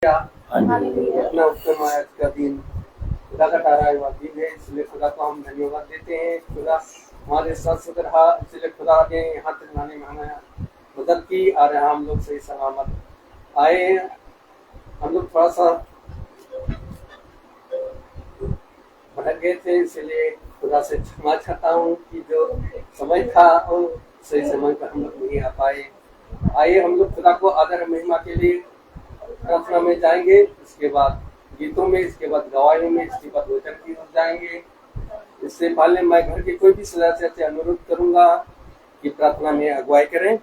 इतना उत्तम आज का दिन खुदा का ठहराया हुआ दिन है, इसलिए खुदा को हम धन्यवाद देते हैं। खुदा हमारे साथ साथ रहा, इसलिए खुदा ने यहाँ तक लाने में हमें मदद की और यहाँ हम लोग सही सलामत आए। हम लोग थोड़ा सा भटक गए थे, इसलिए खुदा से क्षमा चाहता हूँ कि जो समय था और सही समय पर हम लोग नहीं आ पाए। आइए हम लोग खुदा को आदर महिमा के लिए प्रार्थना में जाएंगे, इसके बाद गीतों में, इसके बाद गवाही में, इसके बाद वचन की ओर जाएंगे। इससे पहले मैं घर के कोई भी सदस्य से अनुरोध करूंगा कि प्रार्थना में अगुवाई करें।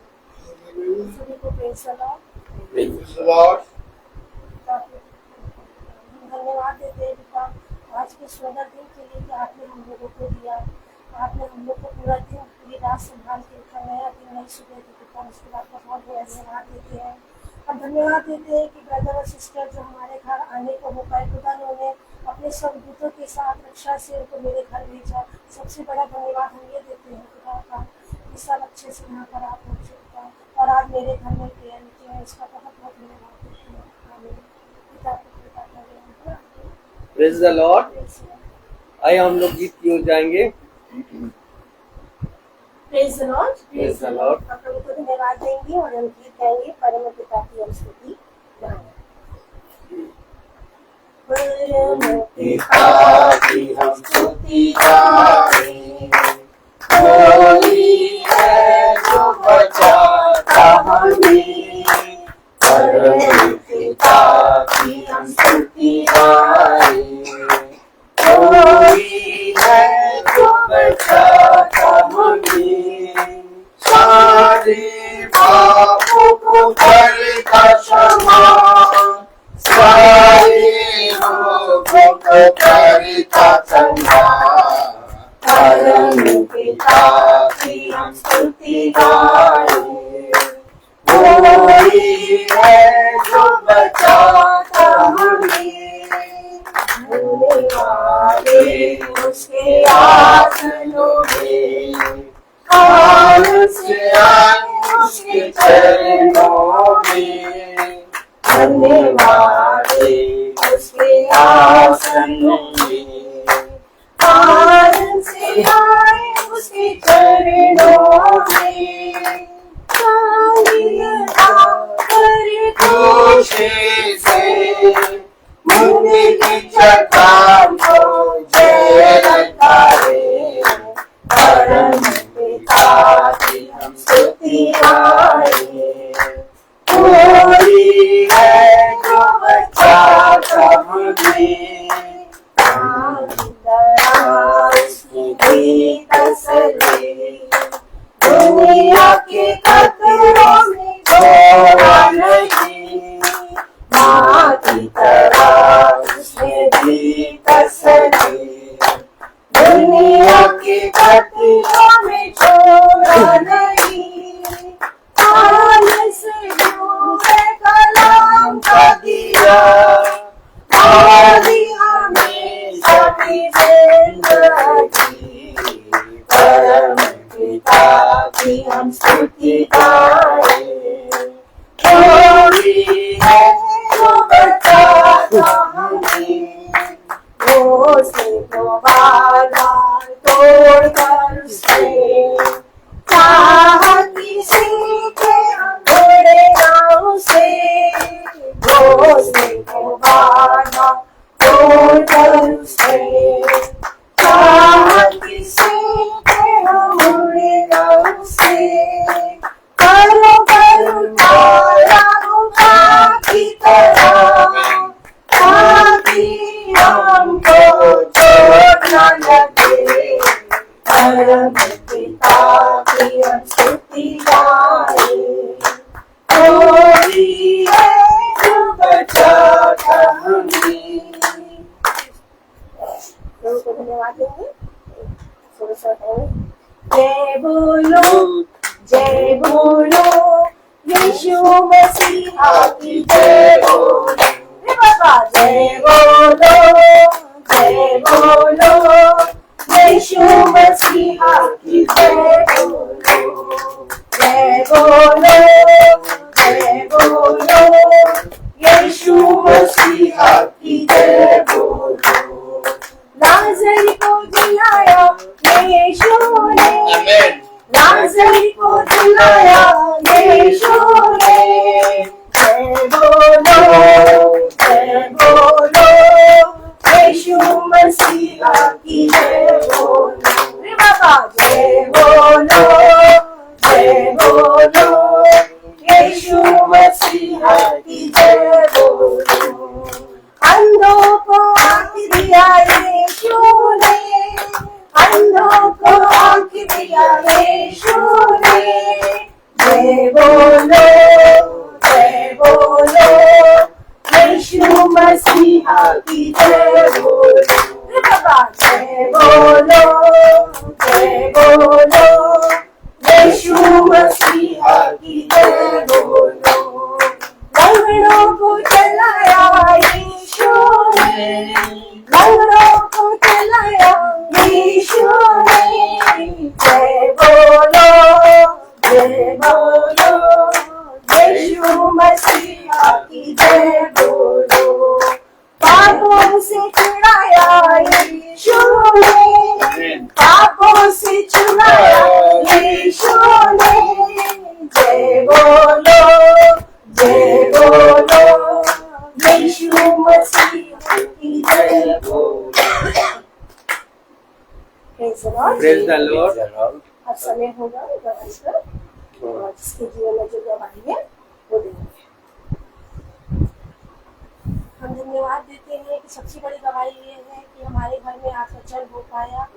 धन्यवाद देते हैं पिता आज के सुंदर दिन के लिए कि आपने हम लोगों को दिया। आपने हम लोग को पूरा दिन पूरी रात संभाल के रखा, नया दिन नई सुबह दी पिता, उसके बाद बहुत बहुत धन्यवाद देते हैं। और धन्यवाद देते हैं कि ब्रदर और सिस्टर जो हमारे घर आने को हो पाए, खुदा ने उन्हें अपने सब दूतों के साथ रक्षा से उनको मेरे घर भेजा। सबसे बड़ा धन्यवाद हम ये देते हैं खुदा का कि सब अच्छे से यहाँ पर आप पहुँचे पिता, और आज मेरे घर में प्रेयर मीटिंग है, इसका बहुत बहुत धन्यवाद देते हैं पिता को। Praise the Lord. आइए हम लोग गीत की ओर जाएंगे। Praise the Lord, praise the Lord. हम प्रभु को धन्यवाद देंगे और हम गीत गाएंगे परम पिता की हम स्तुति गाएंगे। परम पिता की हम स्तुति गाएंगे, कोई है जो बचाता हमें। परम पिता की हम स्तुति गाएंगे, कोई है जो बचाता हमें। सारे पापों को करता क्षमा, सारे रोगों को करता चंगा। परम पिता की हम स्तुति गाएंगे, कोई है जो बचाता हमें। धन्यवादे उसके आसनों में, आनंद से आए उसके चरणों में। धन्यवादे उसके आसनों में, आनंद से आए उसके चरणों में। से मुक्ति की चट्टान को जय ललकारे। परम पिता की हम स्तुति गाएंगे, कोई है जो बचाता हमें। उसकी दी तसल्ली, दुनिया के खतरों में छोड़ा नहीं। माँ की तरह उसने दी तसल्ली, दुनिया के खतरों में छोड़ा नहीं। आने से डूबे कलाम का दिया, आदि हमेशा की जिंदगी। परम पिता की हम स्तुति गाएं, कोई है जो बचाता हमें। वो से तो बाधा तोड़कर उसने चाहा किसी के अंधेरे नाव से। वो से तो बाधा तोड़कर उसने चाहा किसी के अंधेरे नाव से। करो करो तारा की तरह, ताकि हमको चोट न लगे। परम पिता की हम स्तुति गाएं, कोई है जो बचाता हमें। प्रभु को धन्यवाद देंगे। जय बोलो, जय बोलो यीशु मसीहा की जय बोलो। बाबा जय बोलो, जय बोलो यीशु मसीहा की जय बोलो। जय बोलो, जय बोलो यीशु मसीहा की जय बोलो। लाजर को जिलाया यीशु ने, लाजर को जिलाया यीशु ने। जय बोलो जय बोलो, यीशु मसीहा की जय बोलो। रे बाबा जय बोलो जय बोलो, यीशु मसीहा की जय बोलो। अंधों को आँख दिया यीशु ने, अंधों को आँख दिया यीशु ने। जय बोलो यीशु मसीहा की जय बोलो। बाबा जय बोलो यीशु मसीहा की जय बोलो। लंगड़ों को चलाया यीशु ने, लंगड़ों को चलाया यीशु ने। जय बोलो यीशु मसीहा की जय बोलो। पापों से छुड़ाया यीशु ने, पापों से छुड़ाया यीशु ने। जय बोलो यीशु मसीहा की जय बोलो। Praise the Lord. अब समय होगा और जिसके जीवन में जो गवाही है वो देंगे। हम धन्यवाद देते हैं कि सबसे बड़ी गवाही ये है कि हमारे घर में आज वचन हो पाया,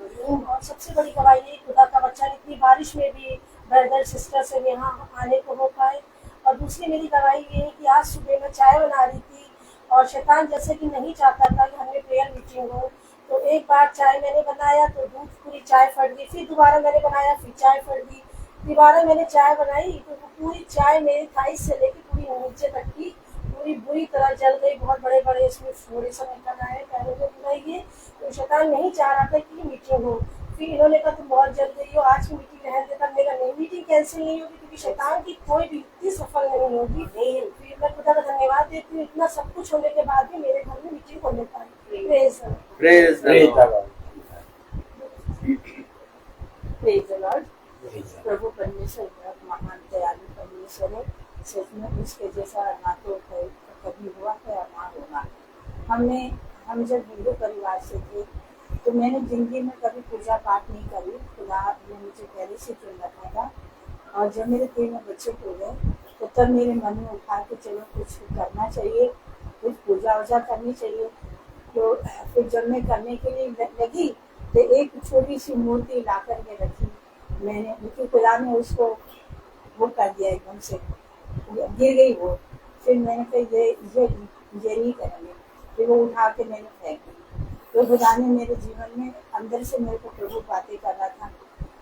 और सबसे बड़ी गवाही ये खुदा का वचन इतनी बारिश में भी ब्रदर सिस्टर से यहाँ आने को हो पाए। और दूसरी मेरी गवाही ये है कि आज सुबह में चाय बना रही थी और शैतान जैसे कि नहीं चाहता था कि हमें प्रेयर मीटिंग हो, तो एक बार चाय मैंने बनाया तो दूध पूरी चाय फट गई, फिर दोबारा मैंने बनाया फिर चाय फट गई, दोबारा मैंने चाय बनाई तो पूरी चाय मेरी थाइस से लेकर पूरी नीचे तक की पूरी बुरी तरह जल गई। बहुत बड़े बड़े इसमें फोड़े सब निकल आए पैरों में बुलाइए। तो शैतान नहीं चाह रहा था कि मीटिंग हो, फिर इन्होंने कहा तुम बहुत जल गई हो, आज की मीटिंग रहने देता। मेरा नहीं, मीटिंग कैंसिल नहीं होगी क्योंकि शैतान की कोई भी युक्ति सफल नहीं होगी। फिर मैं खुदा का धन्यवाद देती हूँ, इतना सब कुछ होने के बाद भी मेरे घर में मीटिंग होने पाई। Praise the lord. प्रभु परमेश्वर महान दयालु परमेश्वर है, सच में उसके जैसा ना तो कभी हुआ है और ना होगा। हम जब हिंदू परिवार से थे तो मैंने जिंदगी में कभी पूजा पाठ नहीं करी, खुदा ने मुझे पहले से चुन रखा था। और जब मेरे 3 बच्चे हो गए तो तब मेरे मन में उठा के चलो कुछ करना चाहिए, कुछ पूजा वूजा करनी चाहिए। तो फिर जब मैं करने के लिए लगी तो एक छोटी सी मूर्ति ला कर के रखी मैंने, क्योंकि खुदा ने उसको वो कर दिया, एकदम से गिर गई वो। फिर मैंने कहा ये नहीं करेंगे, फिर वो उठा के मैंने फेंक दी। तो खुदा ने मेरे जीवन में अंदर से मेरे को प्रभु बातें कर रहा था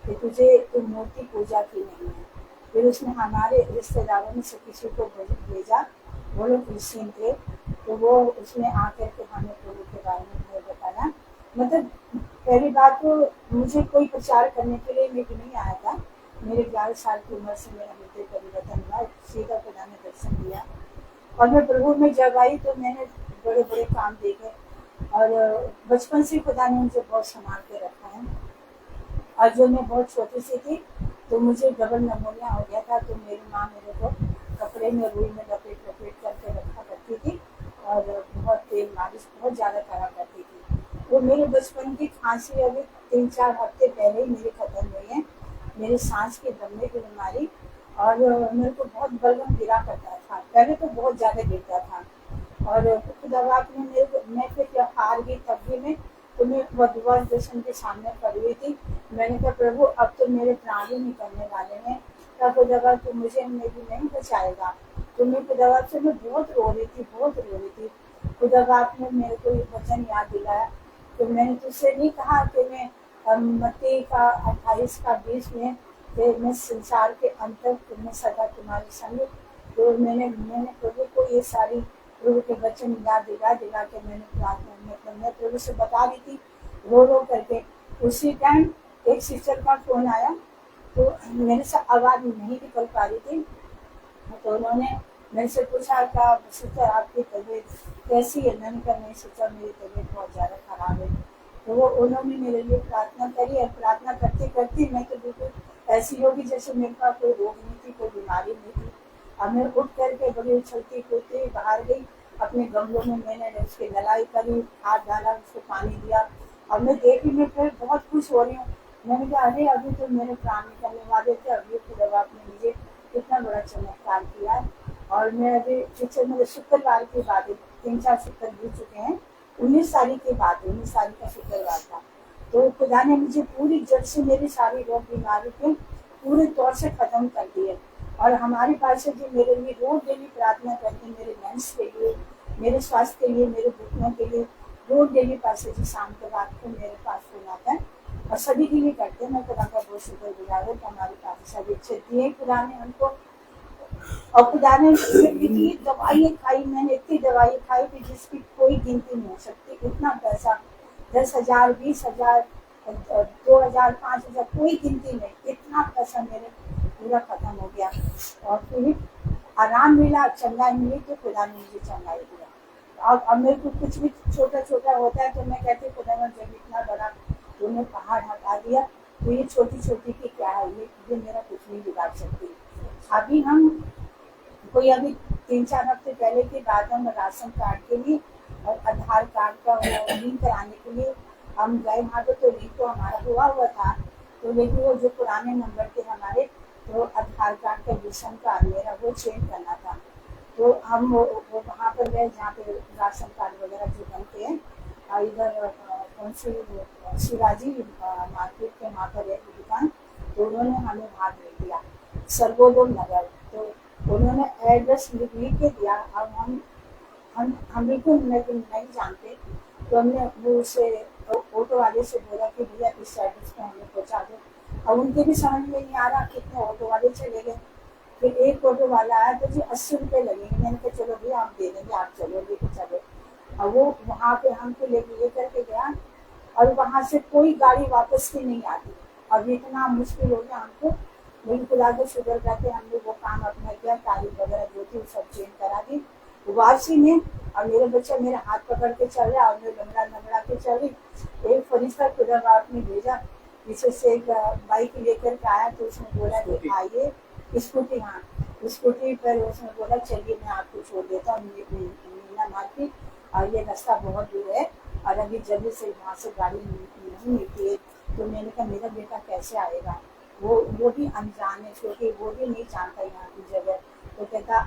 कि तुझे मूर्ति पूजा की नहीं है। फिर उसने हमारे रिश्तेदारों में से किसी को भेजा, वो लोग क्रिश्चियन थे, तो वो उसने आकर के हमें प्रभु के बारे में बताया। मतलब पहली बात तो मुझे कोई प्रचार करने के लिए लेके नहीं आया था। मेरे 11 साल की उम्र से मेरा हृदय परिवर्तन हुआ, सीधा खुदा ने दर्शन दिया और मैं प्रभु में जब आई तो मैंने बड़े बड़े काम देखे। और बचपन से खुदा ने मुझे बहुत संभाल के रखा है। और जब मैं बहुत छोटी सी थी तो मुझे डबल निमोनिया हो गया था, तो मेरी माँ मेरे को कपड़े में रुई में लपेट करके रखा करती थी और बहुत तेल मालिश बहुत ज़्यादा करा करती थी। वो मेरे बचपन की खांसी अभी 3-4 हफ्ते पहले ही मेरी खत्म हुई है, मेरे सांस के दमने की बीमारी। और मेरे को बहुत बलगम गिरा करता था, पहले तो बहुत ज़्यादा गिरता था। और खुदा ने मेरे को, मैं फिर हार गई तब भी मैं, तो मैं वधुवर दर्शन के सामने खड़ी हुई थी। मैंने कहा प्रभु अब तो मेरे प्राण ही निकलने वाले हैं, तब खुदा तो मुझे मेरी नहीं बचाएगा। तो मैं खुदा से मैं बहुत रो रही थी। खुदा ने मेरे को एक वचन याद दिलाया, तो मैंने तुझसे नहीं कहा कि मैं मत्ती का 28:20 में कि मैं संसार के अंत तक मैं सदा तुम्हारे संग। तो मैंने प्रभु को ये सारी प्रभु के वचन याद दिला के मैंने प्रार्थना में प्रभु से बता दी थी रो करके। उसी टाइम एक सिस्टर का फोन आया, तो मेरे से आवाज़ नहीं निकल पा रही थी, तो उन्होंने मैंने से पूछा क्या सिस्टर आपकी तबीयत कैसी है? मैंने कहा नहीं सिस्टर मेरी तबीयत बहुत ज़्यादा खराब है। तो वो उन्होंने मेरे लिए प्रार्थना करी और प्रार्थना करते करते मैं तो बिल्कुल ऐसी होगी जैसे मेरे पास कोई रोग नहीं थी, कोई बीमारी नहीं थी। अब मैं उठ करके बड़ी उछलती कूदती बाहर गई, अपने गमलों में मैंने उसकी नलाई करी, खाद डाला, उसको पानी दिया और मैं देखी मैं फिर बहुत खुश हो रही हूँ। मैंने कहा अरे अभी तो मेरे प्राण निकलने वाले थे, अभी खुदा आपने मुझे कितना बड़ा चमत्कार किया है। और मैं अभी पीछे मेरे शुक्रवार की बात है, 3-4 शुक्र बीत चुके हैं, 19 तारीख की बात है, 19 तारीख का शुक्रवार था। तो खुदा ने मुझे पूरी जड़ से मेरी सारी रोग बीमारी के पूरे तौर से खत्म कर दिए। और हमारे पास से जो मेरे लिए रोज डेली प्रार्थना करते, मेरे लंच के लिए, मेरे स्वास्थ्य के लिए, मेरे घुटनों के लिए रोज डेली पास जी शाम को रात को मेरे पास फोन आता है और सभी के लिए करते हैं। मैं खुदा का बहुत शुक्रगुजार हूँ कि हमारे पास सभी अच्छे दिए खुदा ने हमको। और खुदा ने इतनी दवाइयाँ खाई, मैंने इतनी दवाई खाई कि जिसकी कोई गिनती नहीं हो सकती। इतना पैसा 10,000 20,000 2,000 5,000 कोई गिनती नहीं, इतना पैसा मेरे पूरा खत्म हो गया। और फिर आराम मिला, चंगाई मिली तो खुदा ने मुझे चंगाई दिया। अब मेरे को कुछ भी छोटा छोटा होता है तो मैं कहती खुदा ने जब इतना बड़ा तूने पहाड़ हटा दिया तो ये छोटी छोटी की क्या है, ये मेरा कुछ नहीं बिगाड़ सकती। अभी हम कोई अभी 3-4 हफ्ते पहले की बात, हम राशन कार्ड के लिए और आधार कार्ड का लिंक कराने के लिए हम गए वहाँ पे, तो लिंक तो हमारा हुआ था, तो लेकिन वो जो पुराने नंबर थे हमारे, तो आधार कार्ड का विषम कार्ड मेरा वो चेंज करना था। तो हम वो वहाँ पर गए जहाँ पे राशन कार्ड वगैरह जो बनते हैं, इधर कौन सी शिवाजी मार्केट के वहाँ पर है दुकान, तो उन्होंने हमें वहाँ दे दिया सर्वोदय नगर। तो उन्होंने एड्रेस लिख के दिया। अब हम बिल्कुल नहीं जानते, तो हमने वो उसे ऑटो वाले से बोला कि भैया इस एड्रेस पे हमें पहुँचा दो। अब उनके भी समझ में नहीं आ रहा, कितने ऑटो वाले चले गए। फिर एक ऑटो वाला आया तो जी 80 रुपये लगेंगे। मैंने कहा चलो भैया आप दे देंगे, आप चलो लेके चलो। अब वो वहाँ पे हमको ले करके गया और वहाँ से कोई गाड़ी वापस की नहीं आती। अब इतना मुश्किल हो गया हमको, लेकिन खुदा को शुक्र करके हमने वो काम अपना किया, तारीख वगैरह जो थी सब चेंज करा दी वापसी में। और मेरे बच्चे मेरे हाथ पकड़ के चल रहा और मैं लंगड़ा के चल रही। एक फरिश्ता खुदा बाप ने भेजा, पीछे से एक बाइक लेकर के आया, तो उसने बोला कि आइए स्कूटी, हाँ स्कूटी पर उसने बोला चलिए मैं आपको छोड़ देता हूँ मीना मार्केट, और ये रास्ता बहुत दूर है और अभी जल्दी से वहाँ से गाड़ी नहीं मिलती है। तो मैंने कहा मेरा बेटा कैसे आएगा, वो भी अनजान है क्योंकि वो भी नहीं जानता यहाँ की जगह। तो कहता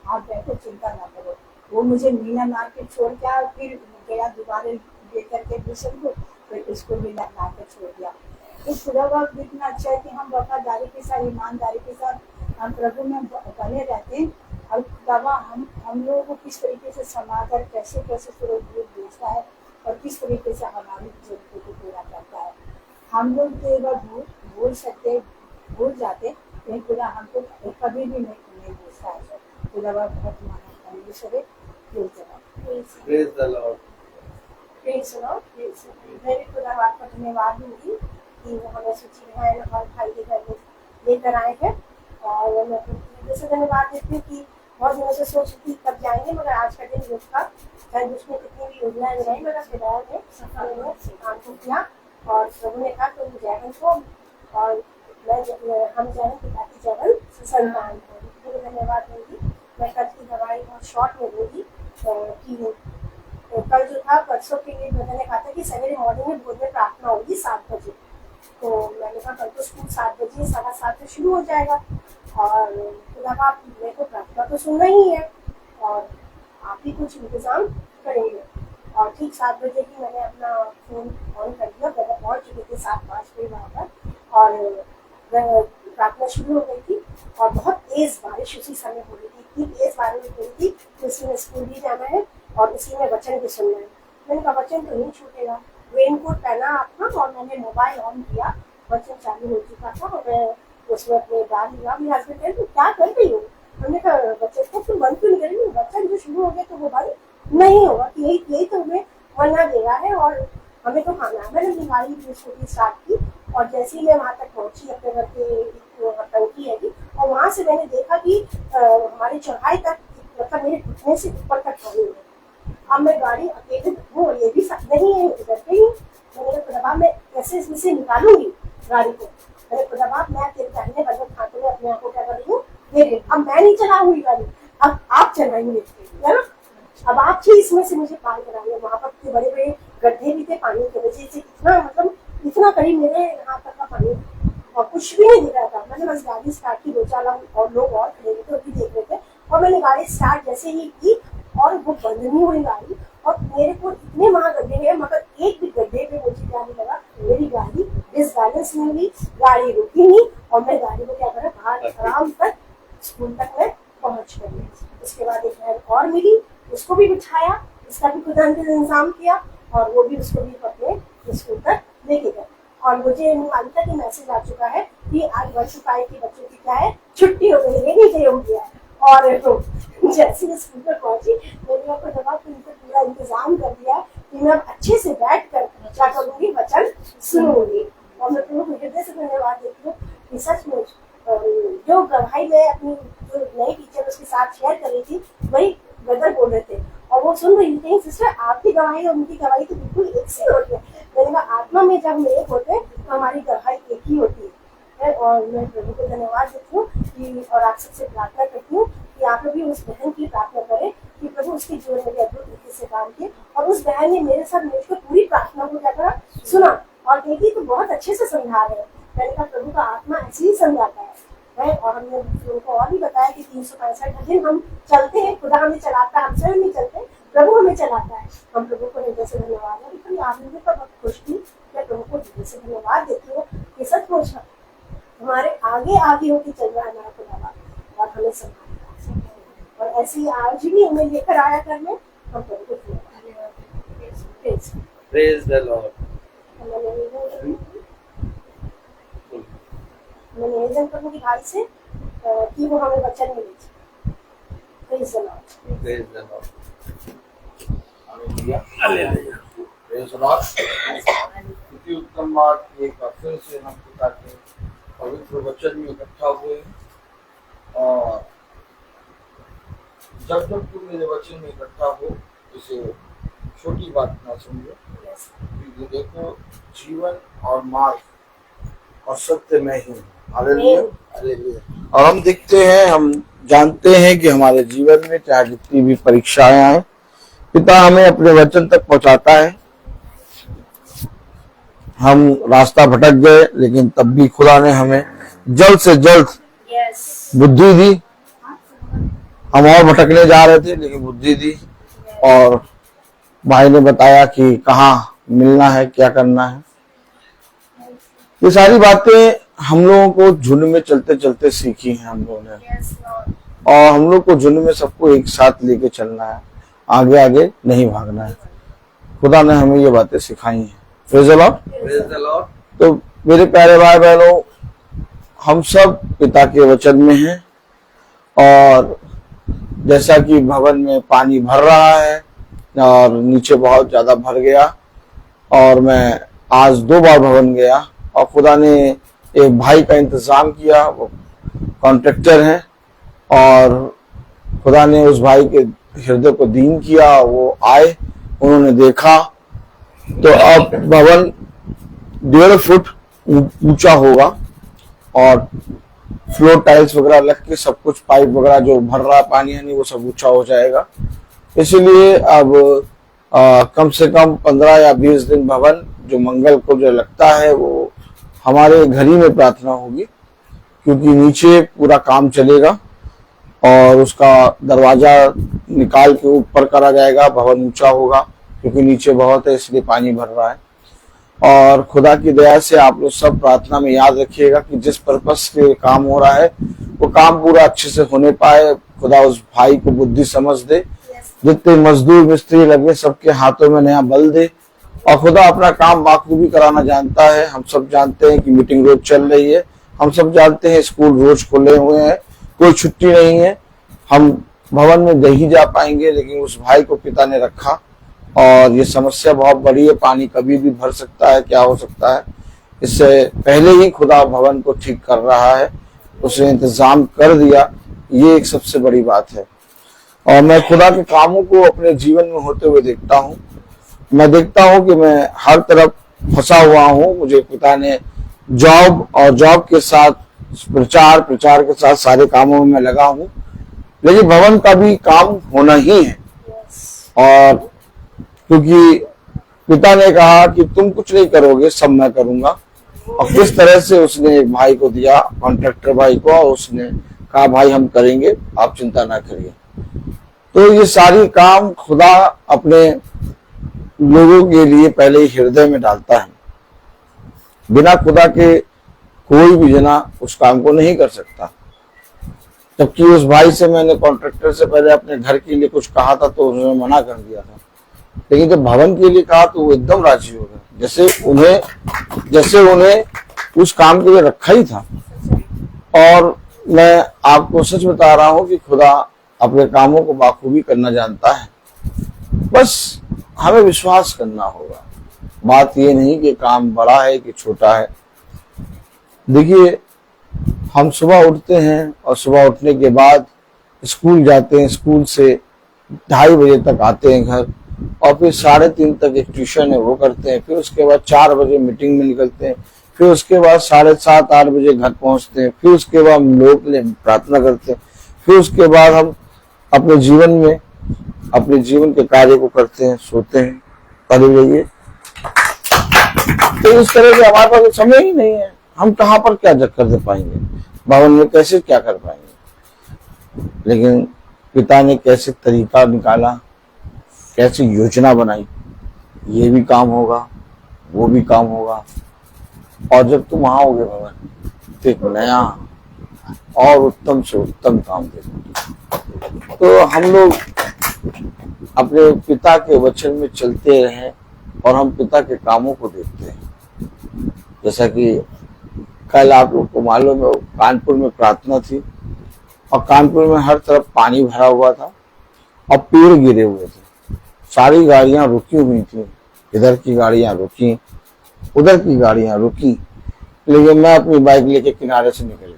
आप बैठो चिंता ना करो। वो मुझे मीना मार्केट छोड़ के आया, फिर गया दोबारा लेकर के दूसरे को, फिर उसको भी ला कर छोड़ दिया। तो खुदा बाप इतना अच्छा है कि हम वफादारी के साथ, ईमानदारी के साथ हम प्रभु में बने रहते हैं। और खुदा हम लोगों को किस तरीके से समाकर कैसे कैसे दूर भेजता है और किस तरीके से हमारी जरूरतों को पूरा करता है। हम लोग तो एक बार भूल जाते, लेकिन खुदा हमको कभी भी नहीं भूलता है। खुदा बाप बहुत माना परमेश्वर है। Praise the Lord. मैं भी खुदा बाप का धन्यवाद दूंगी कि वो हमें सूची में और भाई के घर में लेकर आए हैं। और मैं जैसे धन्यवाद देती हूँ कि बहुत दिनों से सोच थी कब जाएंगे, मगर आज का दिन रुक था। चाहे उसमें कितनी भी योजनाएं बनाई, मगर खुदा ने काम को किया और प्रभु ने कहा तुम जैवन को और हम जाए पिता की जैवन संतान को। धन्यवाद दूंगी। मैं कल की दवाई बहुत शॉर्ट में दूंगी कि कल जो था परसों के लिए मैंने कहा था कि सवेरे मॉर्निंग में भोर में प्रार्थना होगी 7 बजे। तो मैंने कहा कल तो स्कूल 7 बजे 7:15 से शुरू हो जाएगा और खुदा आप मेरे को प्रार्थना तो सुनना ही है और आप ही कुछ इंतजाम करेंगे। और ठीक 7 बजे ही मैंने अपना फोन ऑन कर दिया। ब्रदर पहुँच चुके थे 7:05 पे वहाँ पर और प्रार्थना शुरू हो गई थी और बहुत तेज बारिश उसी समय हो रही थी। इतनी तेज बारिश हो रही थी कि उसी में स्कूल भी जाना है और उसी में वचन भी सुनना है। मैंने कहा वचन तो नहीं छूटेगा। रेनकोट पहना अपना और मैंने मोबाइल ऑन किया, वचन चालू हो चुका था और मैं उसमें अपने डाल लिया। मेरे हस्बैंड कह क्या कर रही हो? हमने कहा बच्चे को तुम बंद क्यों नहीं करेंगे, वचन जो शुरू हो गया तो वो बंद नहीं होगा कि यही तो हमें मना दे रहा है और हमें तो खाना है। मैंने बीमारी स्कूटी स्टार्ट की और जैसे ही मैं वहाँ तक पहुंची अपने घर के टंकी है और वहाँ से मैंने देखा कि हमारे चौराहे तक मतलब मेरे घुटने से ऊपर तक पानी है। अब मैं गाड़ी अकेले हूँ और ये भी नहीं है इधर पे ही, मैंने खुदा बाप मैं कैसे इसमें से निकालूंगी गाड़ी को। मैंने खुदा बाप मैं तेरे कहने बदल खाते में अपने आप को क्या कर रही हूँ मेरे, अब मैं नहीं चलाऊंगी गाड़ी, अब आप चलाएंगे, है ना। अब आप ही इसमें से मुझे पार कराएंगे। वहां पर इतने बड़े बड़े गड्ढे भी थे पानी की वजह से, इतना मतलब इतना करीब मेरे यहाँ तक का पानी और कुछ भी नहीं दिख रहा था। मैंने बस गाड़ी स्टार्ट की, 2-4 और लोग और खड़े हुए थे और भी देख रहे थे, और मैंने गाड़ी स्टार्ट जैसे ही की और वो बंद नहीं हुई गाड़ी। और मेरे को इतने वहां गड्ढे हैं मगर एक भी गड्ढे पे मुझे क्या नहीं लगा, मेरी गाड़ी डिसबैलेंस नहीं हुई, गाड़ी रुकी नहीं और मैं गाड़ी को क्या करा बाहर आराम तक स्कूल तक मैं पहुंच गई। उसके बाद एक बहन और मिली, उसको भी बिठाया, उसका भी खुदा ने इंतजाम किया और वो भी उसको भी अपने स्कूल तक लेके गए। और मुझे मालूम था कि मैसेज आ चुका है कि आज वर्ष 5 के बच्चों की क्या है छुट्टी हो गई है, नहीं हो गया है। और तो जैसे ही स्कूल पर पहुंची मैंने आपको दबा पूरा इंतजाम कर दिया कि मैं अब अच्छे से बैठ कर क्या करूंगी, वचन सुनूंगी। और मैं तुम्हें हृदय से धन्यवाद देती हूँ कि सचमुच जो गवाही मैं अपनी जो नई टीचर उसके साथ शेयर कर रही थी वही ब्रदर बोल रहे थे और वो सुन रही थी, सिस्टर आपकी गवाही और उनकी गवाही तो बिल्कुल एक सी होती है। मैंने कहा आत्मा में जब हम एक होते हैं तो हमारी गवाही एक ही होती है। और मैं प्रभु को धन्यवाद देती हूँ कि और आप सबसे प्रार्थना करती हूँ कि आप लोग भी उस बहन की प्रार्थना करें कि प्रभु उसके जीवन में अद्भुत तरीके से काम किए। और उस बहन ने मेरे साथ मिलकर पूरी प्रार्थना को क्या करा, सुना और देखी तो बहुत अच्छे से समझा रहे हैं। मैंने कहा प्रभु का आत्मा ऐसे ही समझाता है। और हमने उनको और भी बताया कि 365 दिन हम चलते हैं, खुदा हमें चलाता है, हम स्वयं नहीं चलते, प्रभु हमें चलाता है। हम प्रभु को हृदय से धन्यवाद है। आप लोगों का बहुत खुश थी, मैं प्रभु को हृदय से धन्यवाद देती हूँ कि सचमुच हमारे आगे आगे होकर चल रहा है हमारा खुदा और हमें संभाल और ऐसे ही आज भी हमें लेकर आया करने, हम प्रभु को धन्यवाद। Praise the Lord. मैं निवेदन करूंगी भाई से कि वो हमें वचन मिले। Praise the Lord. Praise the Lord. Hallelujah. Praise the Lord. कितनी उत्तम बात, एक बार फिर से हम पिता के पवित्र वचन में इकट्ठा हुए और जब जब तुम मेरे वचन में इकट्ठा हो इसे छोटी बात ना समझो, क्योंकि देखो जीवन और मार्ग और सत्य में ही। Hallelujah, hallelujah. और हम देखते हैं, हम जानते हैं कि हमारे जीवन में चाहे जितनी भी परीक्षाएं आए, पिता हमें अपने वचन तक पहुंचाता है। हम रास्ता भटक गए लेकिन तब भी खुदा ने हमें जल्द से जल्द बुद्धि दी। हम और भटकने जा रहे थे लेकिन बुद्धि दी और भाई ने बताया कि कहाँ मिलना है, क्या करना है। ये सारी बातें हम लोगों को झुंड में चलते चलते सीखी हैं हम लोगों ने। और हम लोग को झुंड में सबको एक साथ लेके चलना है, आगे आगे नहीं भागना है। खुदा ने हमें ये बातें सिखाई हैं। Praise the Lord, praise the Lord. तो मेरे प्यारे भाई बहनों, हम सब पिता के वचन में हैं और जैसा कि भवन में पानी भर रहा है और नीचे बहुत ज्यादा भर गया और मैं आज 2 बार भवन गया और खुदा ने एक भाई का इंतजाम किया, वो कॉन्ट्रैक्टर हैं और खुदा ने उस भाई के हृदय को दीन किया। वो आए, उन्होंने देखा तो अब भवन 1.5 फुट ऊंचा होगा और फ्लोर टाइल्स वगैरह लग के सब कुछ पाइप वगैरह जो भर रहा पानी है नहीं वो सब ऊंचा हो जाएगा। इसलिए अब कम से कम 15 या 20 दिन भवन जो मंगल को जो लगता है वो हमारे घर ही में प्रार्थना होगी, क्योंकि नीचे पूरा काम चलेगा और उसका दरवाजा निकाल के ऊपर करा जाएगा। भवन ऊंचा होगा क्योंकि नीचे बहुत है, इसलिए पानी भर रहा है। और खुदा की दया से आप लोग सब प्रार्थना में याद रखिएगा कि जिस पर्पस के काम हो रहा है वो काम पूरा अच्छे से होने पाए। खुदा उस भाई को बुद्धि समझ दे, जितने मजदूर मिस्त्री लगे सबके हाथों में नया बल दे और खुदा अपना काम बाखूबी कराना जानता है। हम सब जानते हैं कि मीटिंग रोज चल रही है, हम सब जानते हैं स्कूल रोज खुले हुए हैं, कोई छुट्टी नहीं है। हम भवन में नहीं जा पाएंगे लेकिन उस भाई को पिता ने रखा और ये समस्या बहुत बड़ी है, पानी कभी भी भर सकता है, क्या हो सकता है। इससे पहले ही खुदा भवन को ठीक कर रहा है, उसने इंतजाम कर दिया, ये एक सबसे बड़ी बात है। और मैं खुदा के कामों को अपने जीवन में होते हुए देखता हूँ। मैं देखता हूँ कि मैं हर तरफ फंसा हुआ हूँ। मुझे पिता ने जॉब और जॉब के साथ प्रचार के साथ सारे कामों में मैं लगा हूँ, लेकिन भवन का भी काम होना ही है। और क्योंकि पिता ने कहा कि तुम कुछ नहीं करोगे, सब मैं करूंगा। और किस तरह से उसने एक भाई को दिया, कॉन्ट्रैक्टर भाई को, और उसने कहा भाई हम करेंगे, आप चिंता ना करिए। तो ये सारी काम खुदा अपने लोगों के लिए पहले ही हृदय में डालता है। बिना खुदा के कोई भी जना उस काम को नहीं कर सकता। जबकि उस भाई से मैंने कॉन्ट्रैक्टर से पहले अपने घर के लिए कुछ कहा था तो उन्होंने मना कर दिया था, लेकिन जब भवन के लिए कहा तो वो एकदम राजी हो गए, जैसे उन्हें उस काम के लिए रखा ही था। और मैं आपको सच बता रहा हूं कि खुदा अपने कामों को बाखूबी करना जानता है, बस हमें विश्वास करना होगा। बात ये नहीं कि काम बड़ा है कि छोटा है। देखिए, हम सुबह उठते हैं और सुबह उठने के बाद स्कूल जाते हैं, स्कूल से 2:30 बजे तक आते हैं घर, और फिर 3:30 तक एक ट्यूशन है वो करते हैं। फिर उसके बाद 4 बजे मीटिंग में निकलते हैं। फिर उसके बाद 7:30-8 बजे घर पहुंचते हैं। फिर उसके बाद हम लोगों के लिए प्रार्थना करते हैं। फिर उसके बाद हम अपने जीवन के कार्य को करते हैं, सोते हैं। जाइए, तो इस तरह से हमारे पास समय ही नहीं है। हम कहाँ पर क्या कर दे पाएंगे, भवन में कैसे क्या कर पाएंगे। लेकिन पिता ने कैसे तरीका निकाला, कैसे योजना बनाई, ये भी काम होगा, वो भी काम होगा। और जब तुम आओगे भवन, तो एक नया और उत्तम से उत्तम काम देखोगे। तो हम लोग अपने पिता के वचन में चलते रहें और हम पिता के कामों को देखते हैं। जैसा कि कल आप लोग को मालूम है, कानपुर में प्रार्थना थी और कानपुर में हर तरफ पानी भरा हुआ था और पेड़ गिरे हुए थे। सारी गाड़ियां रुकी हुई थी, इधर की गाड़ियां रुकी, उधर की गाड़ियां रुकी, लेकिन मैं अपनी बाइक लेके किनारे से निकल गया।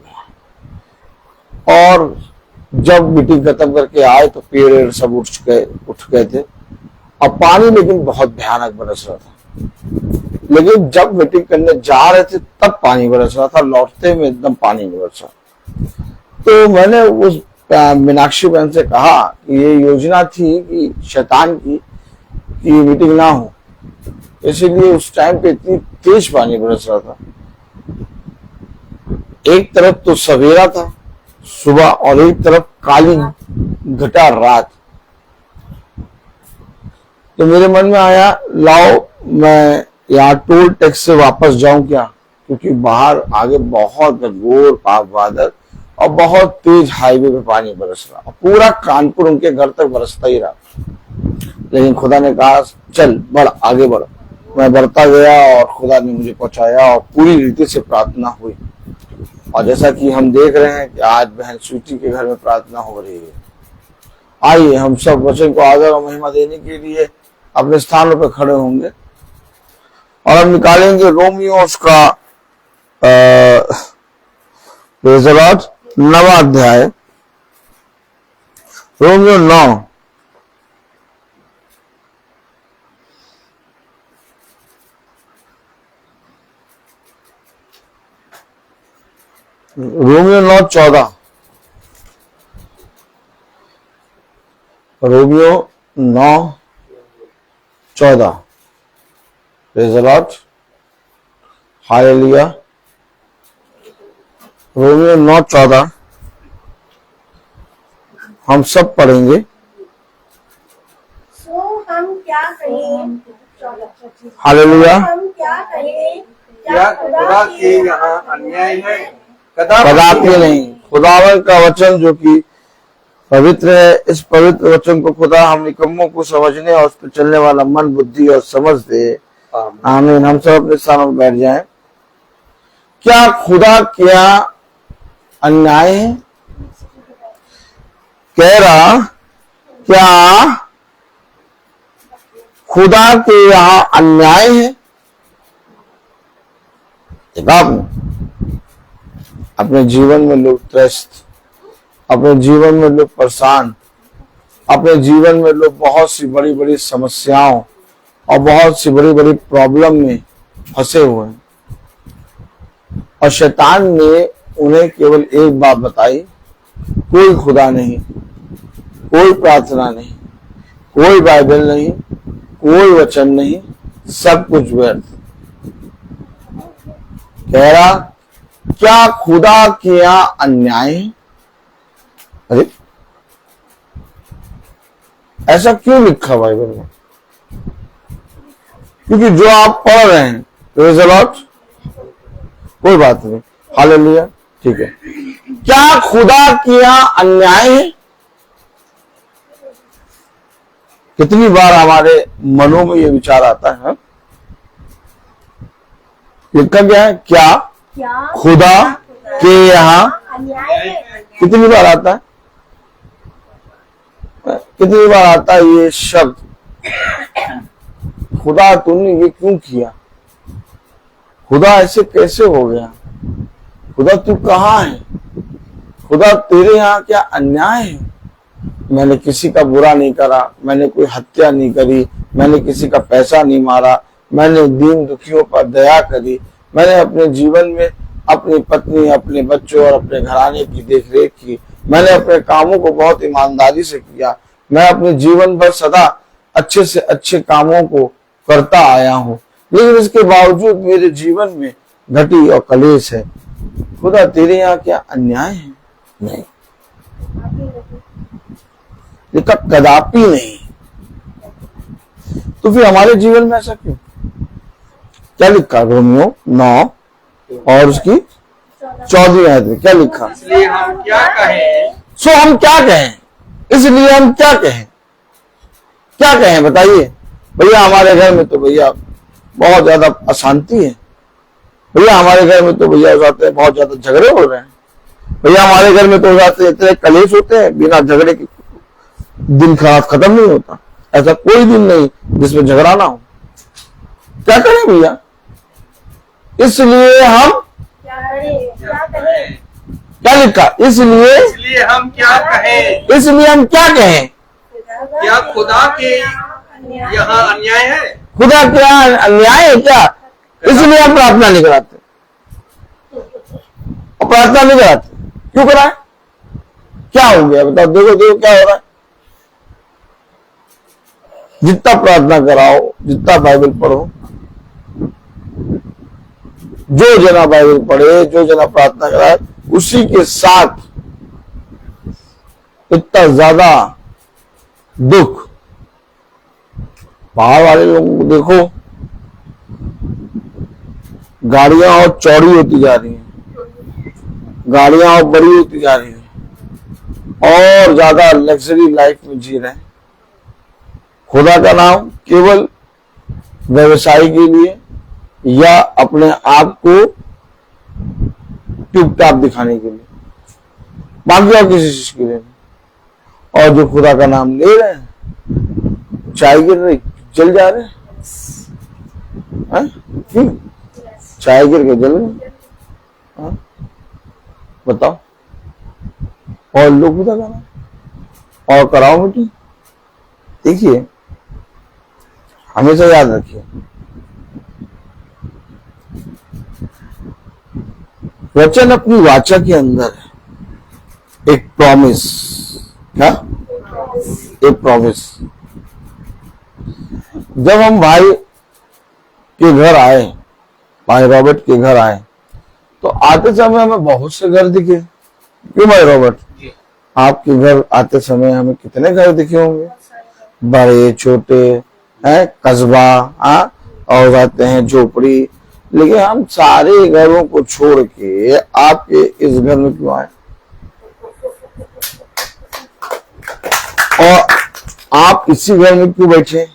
और जब मीटिंग खत्म करके आए तो पेड़ सब उठ गए थे और पानी लेकिन बहुत भयानक बरस रहा था। लेकिन जब मीटिंग करने जा रहे थे तब पानी बरस रहा था, लौटते में एकदम पानी नहीं बरसा। तो मैंने उस मीनाक्षी बहन से कहा कि ये योजना थी कि शैतान की कि मीटिंग ना हो, इसीलिए उस टाइम पे इतनी तेज पानी बरस रहा था। एक तरफ तो सवेरा था सुबह और एक तरफ काली घटा रात। तो मेरे मन में आया, लाओ मैं यहाँ टोल टैक्स से वापस जाऊं क्या, क्योंकि बाहर आगे बहुत घनघोर बादल और बहुत तेज हाईवे पे पानी बरस रहा, पूरा कानपुर उनके घर तक बरसता ही रहा। लेकिन खुदा ने कहा चल बढ़, आगे बढ़। मैं बढ़ता गया और खुदा ने मुझे पहुंचाया और पूरी रीति से प्रार्थना हुई। और जैसा कि हम देख रहे हैं कि आज बहन स्वीटी के घर में प्रार्थना हो रही है। आइए हम सब वचन को आदर और महिमा देने के लिए अपने स्थानों पर खड़े होंगे और हम निकालेंगे रोमियो उसका 9वां अध्याय, Romeo 9। Romeo 9:14, Romeo 9:14। Praise the Lord, hallelujah. Romeo 9:14 हम सब पढ़ेंगे। सो हम क्या कहें, हालेलुया। हम क्या कहें, क्या खुदा के यहाँ अन्याय है? कदापि नहीं। खुदावन का वचन जो कि पवित्र है, इस पवित्र वचन को खुदा हम निकम्मों को समझने और उस पर चलने वाला मन, बुद्धि और समझ दे। आमीन। हम सब अपने स्थानों पर बैठ जाएं। क्या खुदा क्या अन्याय है? कह रहा क्या खुदा के यहाँ अन्याय है? देखा आपने, अपने जीवन में लोग त्रस्त, अपने जीवन में लोग परेशान, अपने जीवन में लोग बहुत सी बड़ी बड़ी समस्याओं और बहुत सी बड़ी बड़ी प्रॉब्लम में फंसे हुए हैं, और शैतान ने उन्हें केवल एक बात बताई, कोई खुदा नहीं, कोई प्रार्थना नहीं, कोई बाइबल नहीं, कोई वचन नहीं, सब कुछ व्यर्थ। कह रहा, क्या खुदा के यहां अन्याय है? अरे ऐसा क्यों लिखा बाइबल में? क्योंकि जो आप पढ़ रहे हैं, प्रेज़ द लॉर्ड, कोई बात नहीं, हालेलुया, ठीक है। क्या खुदा के यहां अन्याय है? कितनी बार हमारे मनों में ये विचार आता है, हा? लिखा गया है, क्या खुदा के यहाँ कितनी बार आता है? कितनी बार आता है ये शब्द, खुदा तूने ये क्यों किया, खुदा ऐसे कैसे हो गया, खुदा तू कहाँ है, खुदा तेरे यहाँ क्या अन्याय है? मैंने किसी का बुरा नहीं करा, मैंने कोई हत्या नहीं करी, मैंने किसी का पैसा नहीं मारा, मैंने दीन दुखियों पर दया करी, मैंने अपने जीवन में अपनी पत्नी, अपने बच्चों और अपने घराने की देखरेख की, मैंने अपने कामों को बहुत ईमानदारी से किया, मैं अपने जीवन भर सदा अच्छे से अच्छे कामों को करता आया हूँ, लेकिन इसके बावजूद मेरे जीवन में घटी और कलेश है। खुदा तेरे यहाँ क्या अन्याय है? नहीं, लिखा कदापि नहीं। तो फिर हमारे जीवन में ऐसा क्यों? क्या लिखा रोमियो 9 और उसकी 14वीं आयत में क्या लिखा? इसलिए हम क्या कहें, सो हम क्या कहें, इसलिए हम क्या कहें, क्या कहें बताइए भैया। हमारे घर में तो भैया बहुत ज्यादा अशांति है, भैया हमारे घर में तो भैया जाते हैं बहुत ज्यादा झगड़े हो रहे हैं, भैया हमारे घर में तो जाते इतने कलेश होते हैं, बिना झगड़े के दिन खत्म नहीं होता, ऐसा कोई दिन नहीं जिसमें झगड़ा ना हो। क्या करें भैया? इसलिए हम क्या लिखा? इसलिए हम क्या कहें, इसलिए हम क्या कहें? क्या खुदा के यहाँ अन्याय है? खुदा क्या अन्याय है क्या? इसलिए हम प्रार्थना नहीं कराते, और प्रार्थना नहीं कराते क्यों कराए? क्या हो गया बताओ, देखो देखो क्या हो रहा है। जितना प्रार्थना कराओ, जितना बाइबल पढ़ो, जो जना बाइबल पढ़े, जो जना प्रार्थना कराए, उसी के साथ इतना ज्यादा दुख। बाहर वाले लोगों को देखो, गाड़ियां और चौड़ी होती जा रही हैं, गाड़ियां और बड़ी होती जा रही हैं, और ज्यादा लग्जरी लाइफ में जी रहे हैं। खुदा का नाम केवल व्यवसाय के लिए या अपने आप को टिप टाप दिखाने के लिए, बाकी और किसी चीज के लिए नहीं। और जो खुदा का नाम ले रहे हैं, चाय गिर रही, जल जा रहे हैं, क्यों? चाय गिर के जल रहे, बताओ। और लोग खुदा का नाम और कराओ मीटिंग। देखिए, हमेशा याद रखिए, वचन अपनी वाचा के अंदर है एक प्रॉमिस। क्या? एक प्रॉमिस। जब हम भाई के घर आए, भाई रॉबर्ट के घर आए, तो आते समय हमें बहुत से घर दिखे। क्यों भाई रॉबर्ट, आपके घर आते समय हमें कितने घर दिखे होंगे, बड़े छोटे हैं, कस्बा, और जाते हैं झोपड़ी, लेकिन हम सारे घरों को छोड़ के आपके इस घर में क्यों आए? और आप इसी घर में क्यों बैठे?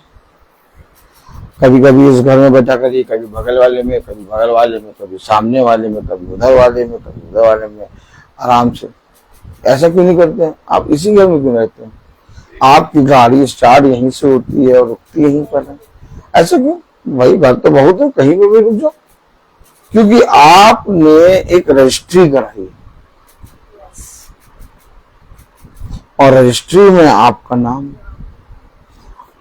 कभी कभी इस घर में बैठा करिए, कभी बगल वाले में, कभी बगल वाले में, कभी सामने वाले में, कभी उधर वाले में, कभी उधर वाले में, आराम से। ऐसा क्यों नहीं करते हैं? आप इसी घर में क्यों रहते हैं? आपकी गाड़ी स्टार्ट यहीं से होती है और रुकती यहीं पर है, ऐसा क्यों? भाई घर तो बहुत है, कहीं पर भी रुक जाओ, क्योंकि आपने एक रजिस्ट्री कराई। और रजिस्ट्री में आपका नाम,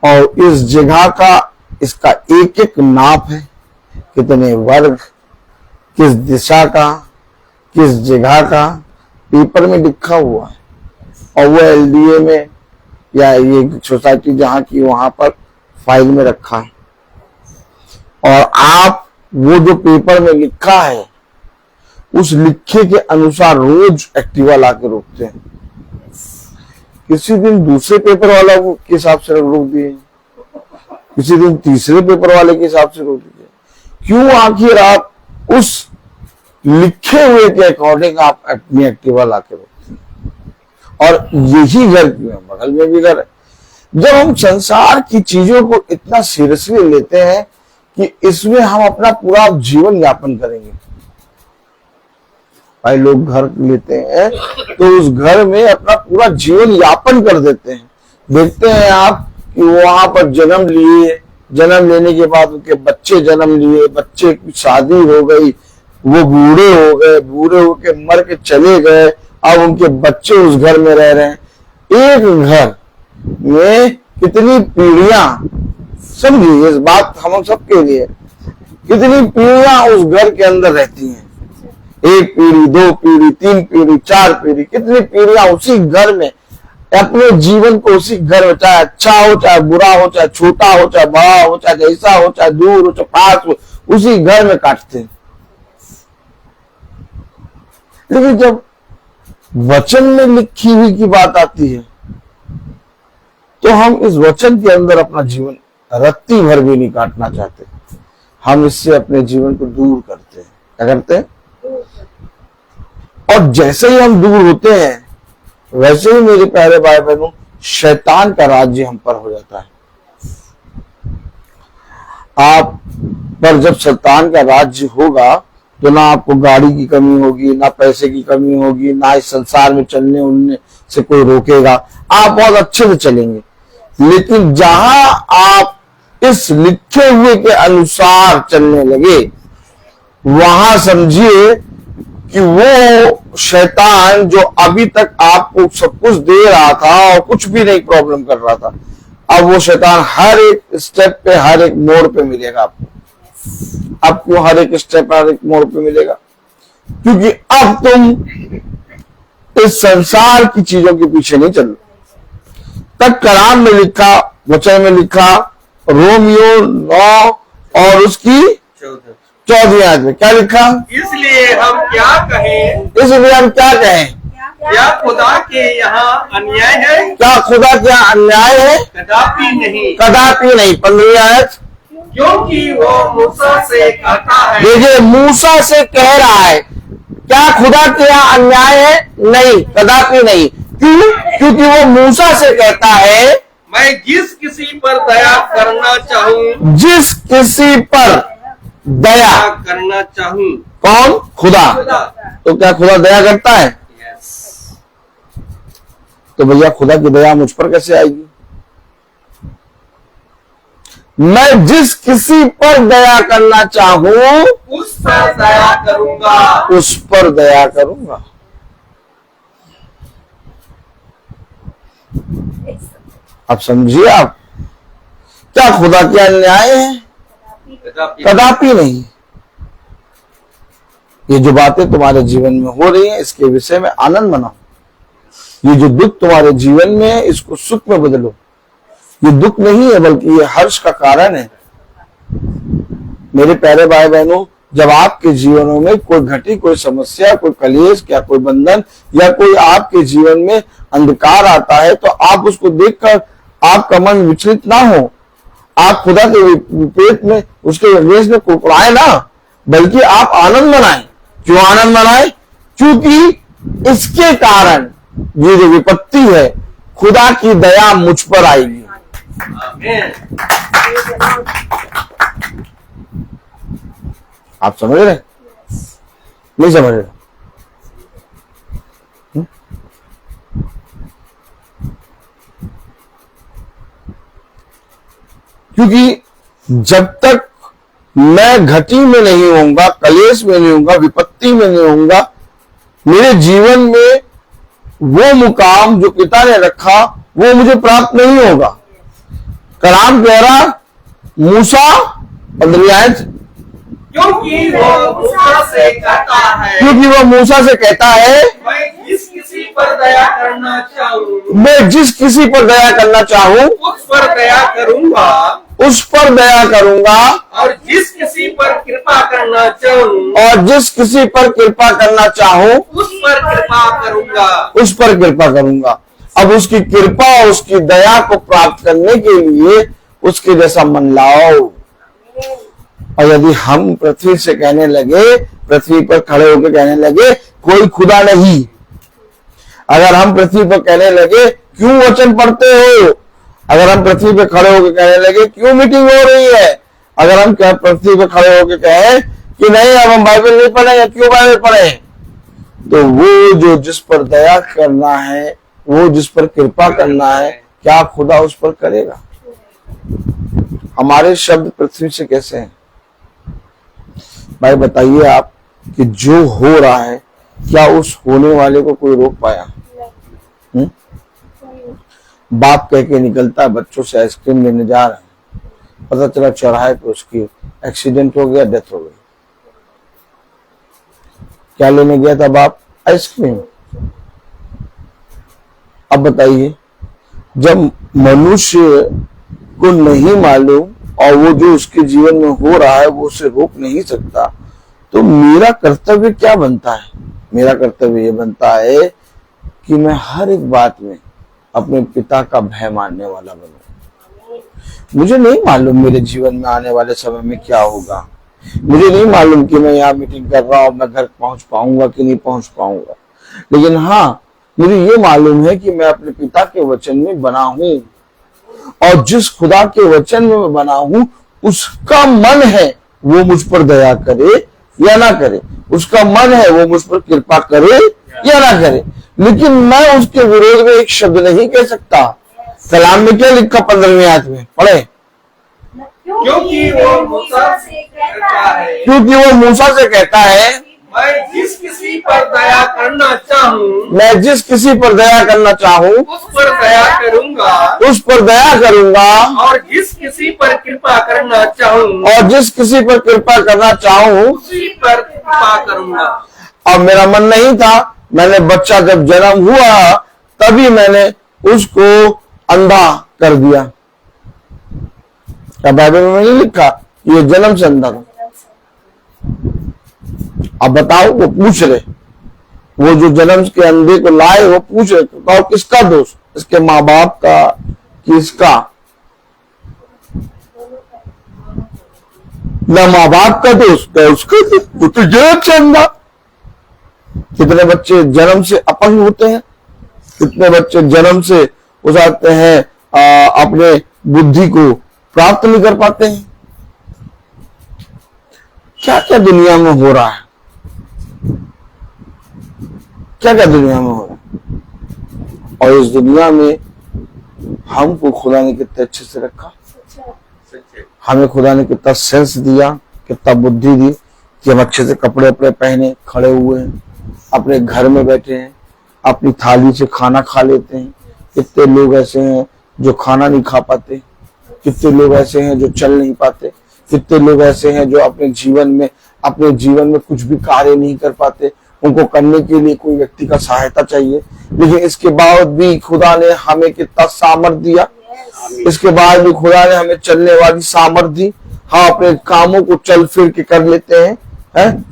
और इस जगह का इसका एक एक नाप है, कितने वर्ग, किस दिशा का, किस जगह का, पेपर में लिखा हुआ है। और वो एलडीए में या ये सोसाइटी जहां की वहां पर फाइल में रखा है। और आप वो जो पेपर में लिखा है उस लिखे के अनुसार रोज एक्टिवा ला के रोकते हैं। किसी दिन दूसरे पेपर वाला के हिसाब से रोक दिए, किसी दिन तीसरे पेपर वाले के हिसाब से रोक दिए। क्यों? आखिर आप उस लिखे हुए के अकॉर्डिंग आप अपनी एक्टिवा ला के रोकते हैं। और यही घर क्यों है, बगल में भी घर है। जब हम संसार की चीजों को इतना सीरियसली लेते हैं कि इसमें हम अपना पूरा जीवन यापन करेंगे। भाई लोग घर लेते हैं तो उस घर में अपना पूरा जीवन यापन कर देते हैं। देखते हैं आप कि वहां पर जन्म लिए, जन्म लेने के बाद उनके बच्चे जन्म लिए, बच्चे की शादी हो गई, वो बूढ़े हो गए, बूढ़े होके मर के चले गए, अब उनके बच्चे उस घर में रह रहे हैं। एक घर में कितनी पीढ़ियां, समझिए इस बात हम सबके लिए, कितनी पीढ़ियां उस घर के अंदर रहती हैं। एक पीढ़ी, दो पीढ़ी, तीन पीढ़ी, चार पीढ़ी, कितनी पीढ़ियां उसी घर में अपने जीवन को उसी घर में, चाहे अच्छा हो चाहे बुरा हो, चाहे छोटा हो चाहे बड़ा हो, चाहे जैसा हो चाहे दूर हो चाहे पास हो, उसी घर में काटते हैं। लेकिन जब वचन में लिखी हुई की बात आती है तो हम इस वचन के अंदर अपना जीवन रत्ती भर भी नहीं काटना चाहते। हम इससे अपने जीवन को दूर करते हैं। क्या करते हैं? और जैसे ही हम दूर होते हैं वैसे ही मेरे प्यारे भाई बहनों शैतान का राज्य हम पर हो जाता है। आप पर जब शैतान का राज्य होगा तो ना आपको गाड़ी की कमी होगी, ना पैसे की कमी होगी, ना इस संसार में चलने उड़ने से कोई रोकेगा। आप बहुत अच्छे से चलेंगे। लेकिन जहां आप इस लिखे हुए के अनुसार चलने लगे, वहां समझिए कि वो शैतान जो अभी तक आपको सब कुछ दे रहा था और कुछ भी नहीं प्रॉब्लम कर रहा था, अब वो शैतान हर एक स्टेप पे, हर एक मोड़ पे मिलेगा आपको हर एक स्टेप, हर एक मोड़ पे मिलेगा। क्योंकि अब तुम इस संसार की चीजों के पीछे नहीं चल रहे। तब कलाम में लिखा, वचन में लिखा, रोमियो 9 और उसकी 14 आयत में क्या लिखा? इसलिए हम क्या कहें, क्या खुदा के यहाँ अन्याय है? क्या खुदा क्या अन्याय है? कदापि नहीं, कदापि नहीं। 15 आयत, क्योंकि वो मूसा से कहता है। देखिए मूसा से कह रहा है, क्या खुदा के यहाँ अन्याय है? नहीं, कदापि नहीं। क्यों? क्योंकि वो मूसा से कहता है, मैं जिस किसी पर दया करना चाहूँ, जिस किसी पर दया करना चाहूँ। कौन? खुदा। तो क्या खुदा दया करता है? तो भैया खुदा की दया मुझ पर कैसे आएगी? मैं जिस किसी पर दया करना चाहूं उस पर दया करूंगा, उस पर दया करूंगा। अब समझिए आप, क्या खुदा के अन्याय है? कदापि नहीं। ये जो बातें तुम्हारे जीवन में हो रही हैं इसके विषय में आनंद मनाओ। ये जो दुख तुम्हारे जीवन में है इसको सुख में बदलो। ये दुख नहीं है बल्कि ये हर्ष का कारण है। मेरे प्यारे भाई बहनों, जब आपके जीवनों में कोई घटी, कोई समस्या, कोई कलेश या कोई बंधन या कोई आपके जीवन में अंधकार आता है तो आप उसको देखकर आपका मन विचलित ना हो, आप खुदा के विपरीत में उसके अगेंस्ट में कुड़कुड़ाए ना, बल्कि आप आनंद मनाएं। क्यों आनंद मनाएं? क्योंकि इसके कारण ये जो विपत्ति है खुदा की दया मुझ पर आएगी। आप समझ रहे? नहीं समझ रहे? क्योंकि जब तक मैं घटी में नहीं होऊंगा, कलेश में नहीं होऊंगा, विपत्ति में नहीं होऊंगा, मेरे जीवन में वो मुकाम जो पिता ने रखा वो मुझे प्राप्त नहीं होगा। कलाम कह रहा मूसा और आयत क्योंकि वो मूसा से कहता है, क्योंकि वो मूसा से कहता है मैं जिस किसी पर दया करना चाहूँ मैं जिस किसी पर दया करना चाहूँ उस पर दया करूँगा, उस पर दया करूंगा, और जिस किसी पर कृपा करना चाहूँ और जिस किसी पर कृपा करना चाहूँ उस पर कृपा करूँगा। उस पर कृपा करूंगा। अब उसकी कृपा और उसकी दया को प्राप्त करने के लिए उसके जैसा मन लाओ। और यदि हम पृथ्वी से कहने लगे, पृथ्वी पर खड़े होकर कहने लगे कोई खुदा नहीं, अगर हम पृथ्वी पर कहने लगे क्यों वचन पढ़ते हो, अगर हम पृथ्वी पर खड़े होकर कहने लगे क्यों मीटिंग हो रही है, अगर हम पृथ्वी पर खड़े होकर कहें कि नहीं अब हम बाइबल नहीं पढ़ेंगे, क्यों बाइबल पढ़े, तो वो जो जिस पर दया करना है, वो जिस पर कृपा करना है, क्या खुदा उस पर करेगा? हमारे शब्द पृथ्वी से कैसे हैं? भाई बताइए आप कि जो हो रहा है क्या उस होने वाले को कोई रोक पाया? बाप कह के निकलता है बच्चों से आइसक्रीम लेने जा रहा है, पता चला चौराहे पे उसकी एक्सीडेंट हो गया, डेथ हो गई। क्या लेने गया था बाप? आइसक्रीम। अब बताइए जब मनुष्य को नहीं मालूम और वो जो उसके जीवन में हो रहा है वो उसे रोक नहीं सकता, तो मेरा कर्तव्य क्या बनता है? मेरा कर्तव्य ये बनता है कि मैं हर एक बात में अपने पिता का भय मानने वाला बनूं। मुझे नहीं मालूम मेरे जीवन में आने वाले समय में क्या होगा, मुझे नहीं मालूम कि मैं यहाँ मीटिंग कर रहा हूँ, मैं घर पहुंच पाऊंगा कि नहीं पहुंच पाऊंगा, लेकिन हाँ मुझे ये मालूम है कि मैं अपने पिता के वचन में बना हूं, और जिस खुदा के वचन में मैं बना हूं उसका मन है वो मुझ पर दया करे या ना करे, उसका मन है वो मुझ पर कृपा करे या ना करे, लेकिन मैं उसके विरोध में एक शब्द नहीं कह सकता। कलाम में क्या लिखा 15वीं आयत में पढ़े? क्योंकि वो मूसा से कहता है, क्योंकि वो मूसा से कहता है मैं जिस किसी पर दया करना चाहूँ मैं जिस किसी पर दया करना चाहूँ उस पर दया करूँगा, उस पर दया करूंगा, और जिस किसी पर कृपा करना चाहूँ और जिस किसी पर कृपा करना चाहूँ उसी पर कृपा करूँगा। अब मेरा मन नहीं था, मैंने बच्चा जब जन्म हुआ तभी मैंने उसको अंधा कर दिया। क्या बाइबल में नहीं लिखा ये जन्म से अंधा था? अब बताओ वो पूछ रहे, वो जो जन्म के अंधे को लाए वो पूछ रहे तो किसका दोष, इसके माँ बाप का कि इसका? ना माँ बाप का दोष ना उसका, वो तो जन्म से अंधा। कितने बच्चे जन्म से अपंग होते हैं, कितने बच्चे जन्म से हो जाते हैं अपने बुद्धि को प्राप्त नहीं कर पाते हैं। क्या क्या दुनिया में हो रहा है, क्या क्या दुनिया में हो रहा है, और इस दुनिया में हमको खुदा ने कितने अच्छे से रखा, हमें खुदा ने कितना सेंस दिया, कितना बुद्धि दी कि हम अच्छे से कपड़े वपड़े पहने खड़े हुए हैं, अपने घर में बैठे हैं, अपनी थाली से खाना खा लेते हैं। कितने लोग ऐसे हैं जो खाना नहीं खा पाते, कितने लोग ऐसे हैं जो चल नहीं पाते, कितने लोग ऐसे हैं जो अपने जीवन में कुछ भी कार्य नहीं कर पाते, उनको करने के लिए कोई व्यक्ति का सहायता चाहिए। लेकिन इसके बाद भी खुदा ने हमें कितना सामर्थ दिया, इसके बाद भी खुदा ने हमें चलने वाली सामर्थ दी। हाँ अपने कामों को चल फिर के कर लेते हैं,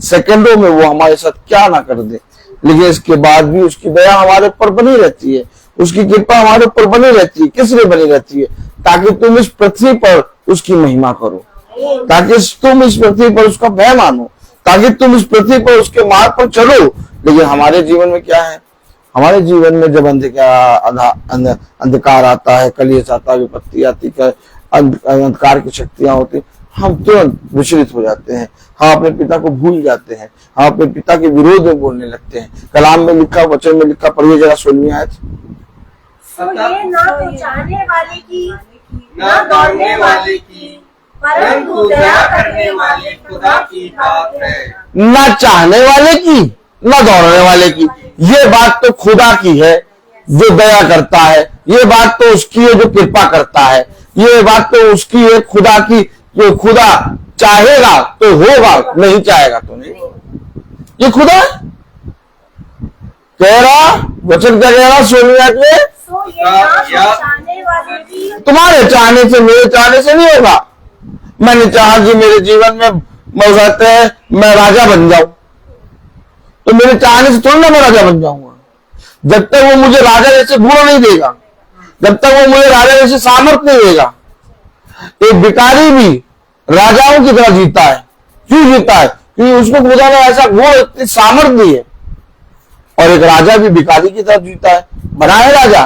सेकंडों में वो हमारे साथ क्या ना कर दे, लेकिन इसके बाद भी उसकी दया हमारे ऊपर बनी रहती है, उसकी कृपा हमारे ऊपर बनी रहती है। किस लिए बनी रहती है? ताकि तुम इस पृथ्वी पर उसकी महिमा करो, ताकि तुम इस पृथ्वी पर उसका भय मानो, ताकि तुम इस पृथ्वी पर उसके मार्ग पर चलो। लेकिन हमारे जीवन में क्या है? हमारे जीवन में जब अंधकार आता है, कलेश आता है, विपत्ति आती है, अंधकार की शक्तियां होती, हम तुरंत विचलित हो जाते हैं, हम अपने पिता को भूल जाते हैं, हम अपने पिता के विरोध में बोलने लगते हैं। कलाम में लिखा, वचन में लिखा, पढ़िए जरा 16वीं आयत। तो ये ना तो चाहने वाले की ना दौड़ने वाले की परंतु दया करने वाले खुदा की बात है। ना चाहने वाले की ना दौड़ने वाले की, ये बात तो खुदा की है जो दया करता है, ये बात तो उसकी है जो कृपा करता है, ये बात तो उसकी है खुदा की, जो खुदा चाहेगा तो होगा, नहीं चाहेगा तो नहीं। ये खुदा है। कह रहा वचन क्या कह रहा सोनिया के, सो ये नाश चाहने वाले की तुम्हारे चाहने से मेरे चाहने से नहीं होगा। मैंने चाहा कि मेरे जीवन में मौजूद है मैं राजा बन जाऊं, तो मेरे चाहने से थोड़ा ना मैं राजा बन जाऊंगा। जब तक वो मुझे राजा जैसे गुण नहीं देगा, जब तक वो मुझे राजा जैसे सामर्थ्य नहीं देगा। एक भिखारी भी राजाओं की तरह जीता है। क्यों जीता है? क्योंकि उसको खुदा ने ऐसा गुण, इतनी सामर्थ्य दी है। और एक राजा भी भिखारी की तरह जीता है। बना है राजा,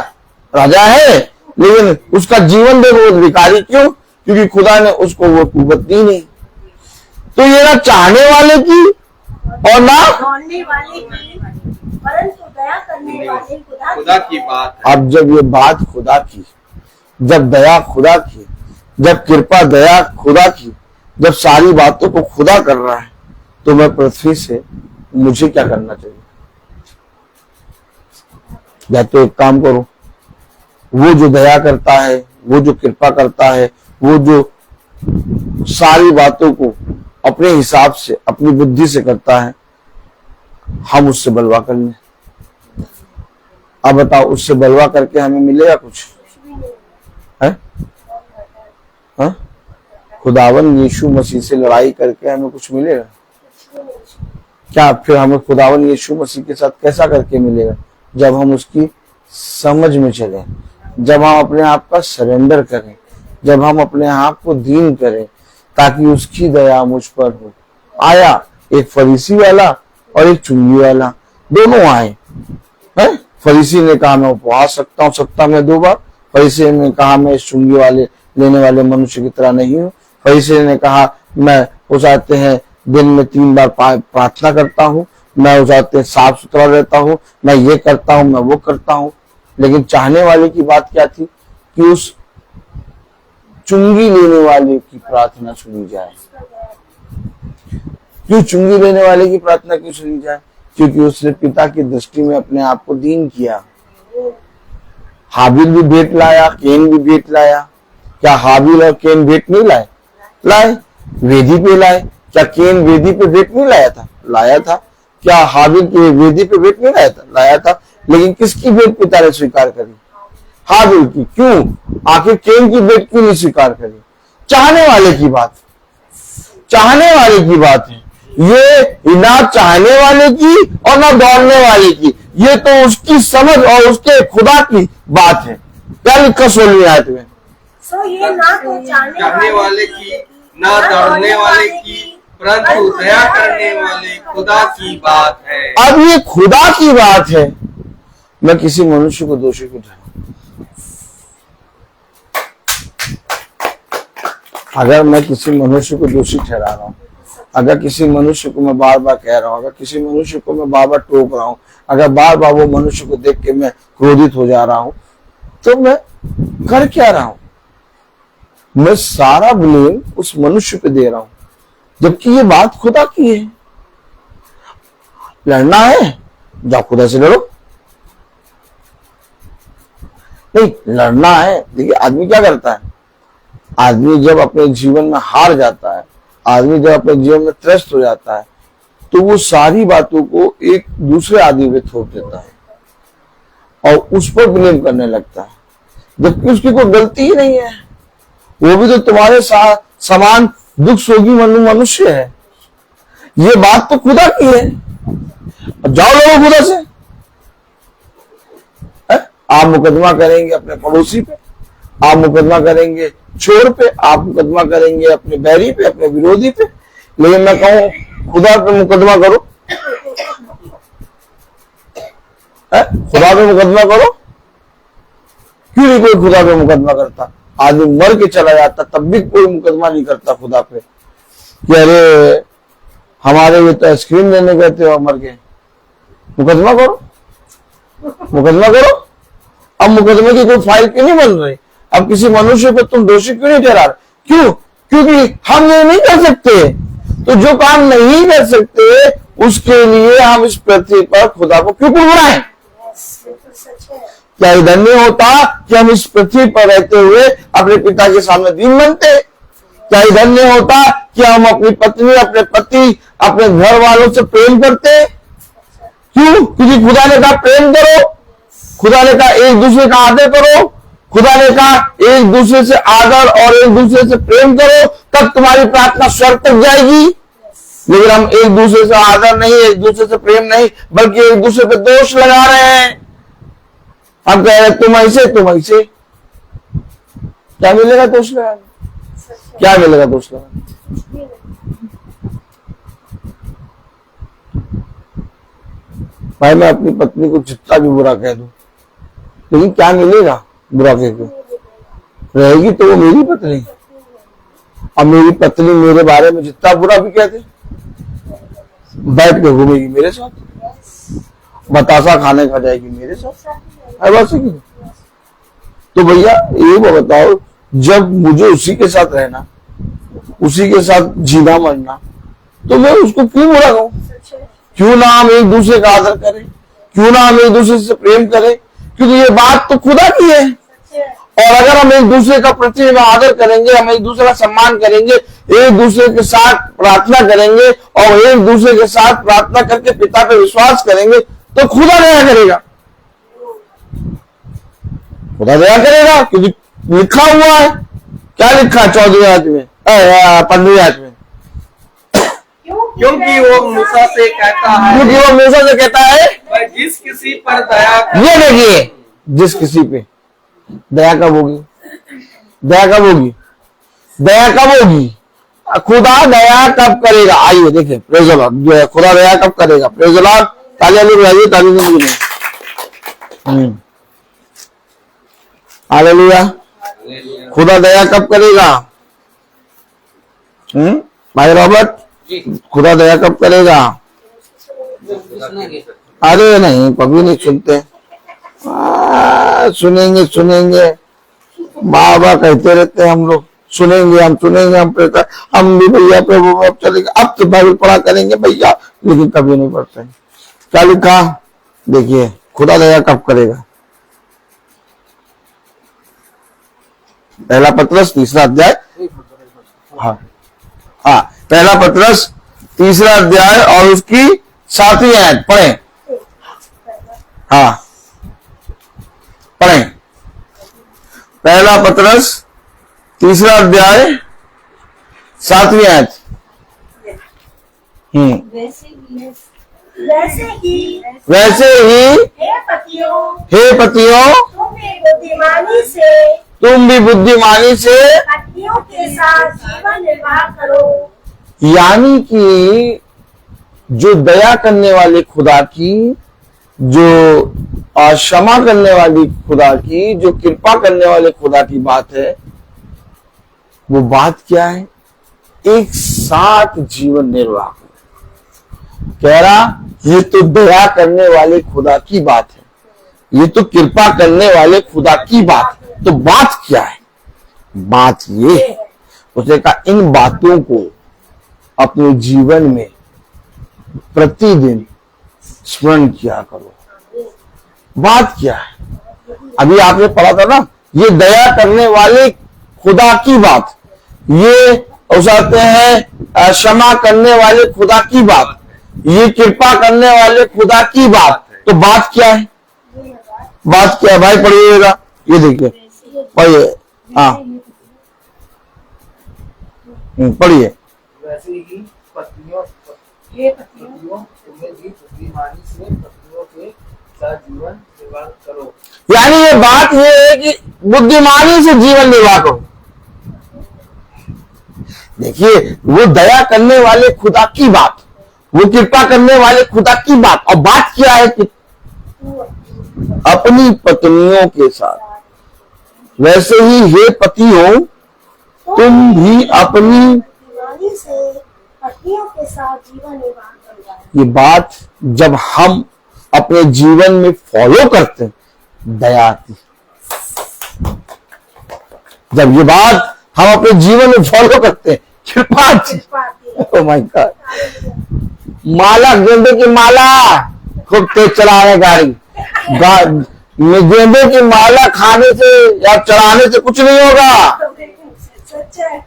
राजा है, लेकिन उसका जीवन देखो भिखारी। क्यों? क्योंकि खुदा ने उसको वो कुव्वत दी नहीं। तो ये ना चाहने वाले की और ना दौड़ने वाले की, परंतु दया करने वाले खुदा की बात है। अब जब ये बात खुदा की, जब दया खुदा की, जब कृपा दया खुदा की, जब सारी बातों को खुदा कर रहा है, तो मैं पृथ्वी से मुझे क्या करना चाहिए? या तो एक काम करो, वो जो दया करता है, वो जो कृपा करता है, वो जो सारी बातों को अपने हिसाब से, अपनी बुद्धि से करता है, हम उससे बलवा कर लें। अब बताओ, उससे बलवा करके हमें मिलेगा कुछ? है? हाँ? खुदावन यीशु मसीह से लड़ाई करके हमें कुछ मिलेगा क्या? फिर हमें खुदावन यीशु मसीह के साथ कैसा करके मिलेगा? जब हम उसकी समझ में चलें, जब हम अपने आप का सरेंडर करें, जब हम अपने आप को दीन करें, ताकि उसकी दया मुझ पर हो। आया एक फरीसी वाला और एक चुंगी वाला, दोनों आए। है? फरीसी ने कहा मैं उपवास रखता हूँ सप्ताह में 2 बार। फरीसी ने कहा मैं इस चुंगी वाले लेने वाले मनुष्य की तरह नहीं हूँ। फरीसी ने कहा मैं हो जाते हैं दिन में 3 बार प्रार्थना करता हूँ, मैं हो जाते साफ सुथरा रहता हूँ, मैं ये करता हूँ, मैं वो करता हूँ। लेकिन चाहने वाले की बात क्या थी? कि उस चुंगी लेने वाले की प्रार्थना सुनी जाए। क्यों चुंगी लेने वाले की प्रार्थना क्यों सुनी जाए? क्योंकि उसने पिता की दृष्टि में अपने आप को दीन किया। हाबिल भी भेंट लाया, केन भी भेंट लाया। क्या हाबिल और केन भेंट नहीं लाए? लाए। वेदी पे लाए। क्या केन वेदी पे भेंट नहीं लाया था? लाया था। क्या हाबिल की वेदी पे भेंट नहीं लाया था? लाया था। लेकिन किसकी भेंट पिता ने स्वीकार करी? हाबिल की। क्यों? आखिर केन की भेंट क्यों नहीं स्वीकार करी? चाहने वाले की बात, चाहने वाले की बात है ये, ना चाहने वाले की और ना दौड़ने वाले की। ये तो उसकी समझ और उसके खुदा की बात है। क्या लिखा 16वीं आयत में? सो ये ना तो चाहने वाले की, ना दौड़ने वाले की, परंतु दया करने वाले खुदा की बात है। अब ये खुदा की बात है। मैं किसी मनुष्य को दोषी क्यों ठहराऊं? अगर मैं किसी मनुष्य को दोषी ठहरा रहा हूं, अगर किसी मनुष्य को मैं बार बार कह रहा हूं, अगर किसी मनुष्य को मैं बार बार टोक रहा हूं, अगर बार बार वो मनुष्य को देख के मैं क्रोधित हो जा रहा हूं, तो मैं कर क्या रहा हूं? मैं सारा ब्लेम उस मनुष्य पे दे रहा हूं, जबकि ये बात खुदा की है। लड़ना है, जाओ खुदा से लड़ो। नहीं, लड़ना है। देखिए आदमी क्या करता है, आदमी जब अपने जीवन में हार जाता है, आदमी जब अपने जीवन में त्रस्त हो जाता है, तो वो सारी बातों को एक दूसरे आदमी पे थोप देता है और उस पर ब्लेम करने लगता है, जबकि उसकी कोई गलती ही नहीं है। वो भी तो तुम्हारे समान दुख सोगी मनुष्य है। ये बात तो खुदा की है। जाओ लोगों खुदा से। आप मुकदमा करेंगे अपने पड़ोसी पे, आप मुकदमा करेंगे चोर पे, आप मुकदमा करेंगे अपने बैरी पे, अपने विरोधी पे। लेकिन मैं कहूं खुदा पे मुकदमा करो, खुदा पे मुकदमा करो। क्यों नहीं कोई खुदा पे मुकदमा करता? आदमी मर के चला जाता तब भी कोई मुकदमा नहीं करता खुदा पे कि अरे हमारे ये तो आइसक्रीम लेने गए थे और मर गए। मुकदमा करो, मुकदमा करो। अब मुकदमे की कोई फाइल क्यों नहीं बन रही? अब किसी मनुष्य को तुम दोषी क्यों नहीं ठहरा? क्यों? क्योंकि हम ये नहीं कर सकते। तो जो काम नहीं कर सकते उसके लिए हम इस पृथ्वी पर खुदा को क्यों बुलाएं? बिल्कुल सच है। क्या ये धन्य होता कि हम इस पृथ्वी पर रहते हुए अपने पिता के सामने दीन बनते? क्या ये धन्य होता कि हम अपनी पत्नी, अपने पति, अपने घर वालों से प्रेम करते? क्यों? क्योंकि खुदा ने कहा प्रेम करो, खुदा ने कहा एक दूसरे का आदर करो, खुदा ने कहा एक दूसरे से आदर और एक दूसरे से प्रेम करो, तब तुम्हारी प्रार्थना स्वर्ग तक जाएगी। लेकिन हम एक दूसरे से आदर नहीं, एक दूसरे से प्रेम नहीं, बल्कि एक दूसरे पे दोष लगा रहे हैं। हम कह रहे तुम ऐसे, तुम ऐसे। क्या मिलेगा दोष लगा? क्या मिलेगा दोष लगा? भाई मैं अपनी पत्नी को जितना भी बुरा कह दूं, लेकिन क्या मिलेगा बुरा कह के? रहेगी तो वो मेरी पत्नी। अब मेरी पत्नी मेरे बारे में जितना बुरा भी कहते, बैठ के घूमेगी मेरे साथ, बतासा खाने खा जाएगी मेरे साथ। तो भैया ये बताओ, जब मुझे उसी के साथ रहना, उसी के साथ जीना मरना, तो मैं उसको क्यों बुरा कहूं? क्यों ना हम एक दूसरे का आदर करें, क्यों ना हम एक दूसरे से प्रेम करें, क्योंकि ये बात तो खुदा की है। और अगर हम एक दूसरे का पृथ्वी में आदर करेंगे, हम एक दूसरे का सम्मान करेंगे, एक दूसरे के साथ प्रार्थना करेंगे और एक दूसरे के साथ प्रार्थना करके पिता पे विश्वास करेंगे, तो खुदा दया करेगा। खुदा दया करेगा, क्योंकि लिखा हुआ है। क्या लिखा है 14वीं आयत में, 15वीं आयत में? क्योंकि वो मूसा से कहता है, क्योंकि वो मूसा से कहता है, वह जिस किसी पर दया ये देखिए, जिस किसी पे दया कब होगी? दया कब होगी? दया कब होगी? खुदा दया कब करेगा? आइए देखें, प्रेज़ द लॉर्ड। खुदा दया कब करेगा? Praise the Lord. तालियां बजाइए, तालियां बजाइए। हालेलुया। खुदा दया कब करेगा? भाई रॉबर्ट, खुदा दया कब करेगा? अरे नहीं, कभी नहीं सुनते। सुनेंगे सुनेंगे, बाबा कहते रहते हैं हम लोग, सुनेंगे हम सुनेंगे, हम भी भैया प्रभु अब चलेंगे, अब तो बाइबल पढ़ा करेंगे भैया, लेकिन कभी नहीं पढ़ते। क्या लिखा? देखिए, खुदा दया कब करेगा? पहला पत्रस 3रा अध्याय। हाँ हाँ, पहला पत्रस 3रा अध्याय और उसकी 7वीं आयत पढ़े। हाँ पढ़े, पहला पत्रस 3रा अध्याय 7वीं आयत। वैसे ही हे पतियों तुम भी बुद्धिमानी से पत्नियों के साथ जीवन निर्वाह करो। यानी कि जो दया करने वाले खुदा की, जो क्षमा करने वाली खुदा की, जो कृपा करने वाले खुदा की बात है, वो बात क्या है? एक साथ जीवन निर्वाह करो। कह रहा ये तो दया करने वाले खुदा की बात है, ये तो कृपा करने वाले खुदा की बात है। तो बात क्या है? बात ये है, उसने कहा इन बातों को अपने जीवन में प्रतिदिन स्मरण किया करो। बात क्या है? अभी आपने पढ़ा था ना, ये दया करने वाले खुदा की बात, ये उसाते हैं क्षमा करने वाले खुदा की बात, ये कृपा करने वाले खुदा की बात। तो बात क्या है? बात क्या है भाई? पढ़िएगा, ये देखिए, पढ़िए। हाँ पढ़िए। वैसे ही पत्नियों तुम्हें भी बुद्धिमानी से पत्नियों के साथ जीवन निर्वाह करो। यानी ये बात ये है कि बुद्धिमानी से जीवन निर्वाह करो। देखिए, वो दया करने वाले खुदा की बात, वो कृपा करने वाले खुदा की बात, और बात क्या है कि अपनी पत्नियों के साथ। वैसे ही हे पतियों तुम भी अपनी से पत्नियों के साथ जीवन निर्वाह करो। ये बात जब हम अपने जीवन में फॉलो करते हैं, दया आती। जब ये बात हम अपने जीवन में फॉलो करते हैं, कृपा आती। ओह माय गॉड, माला, गेंदे की माला, खूब तेज चला रहे गाड़ी। गेंदे की माला खाने से या चढ़ाने से कुछ नहीं होगा। सच है।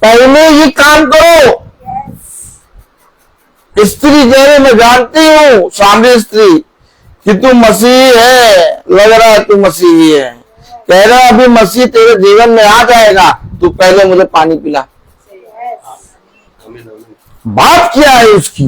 पहले ये काम करो। स्त्री कह रही, मैं जानती हूँ सामने स्त्री कि तू मसीह है, लग रहा है तू मसीह है, कह रहा है अभी मसीह तेरे जीवन में आ जाएगा, तू पहले मुझे पानी पिला। बात क्या है उसकी?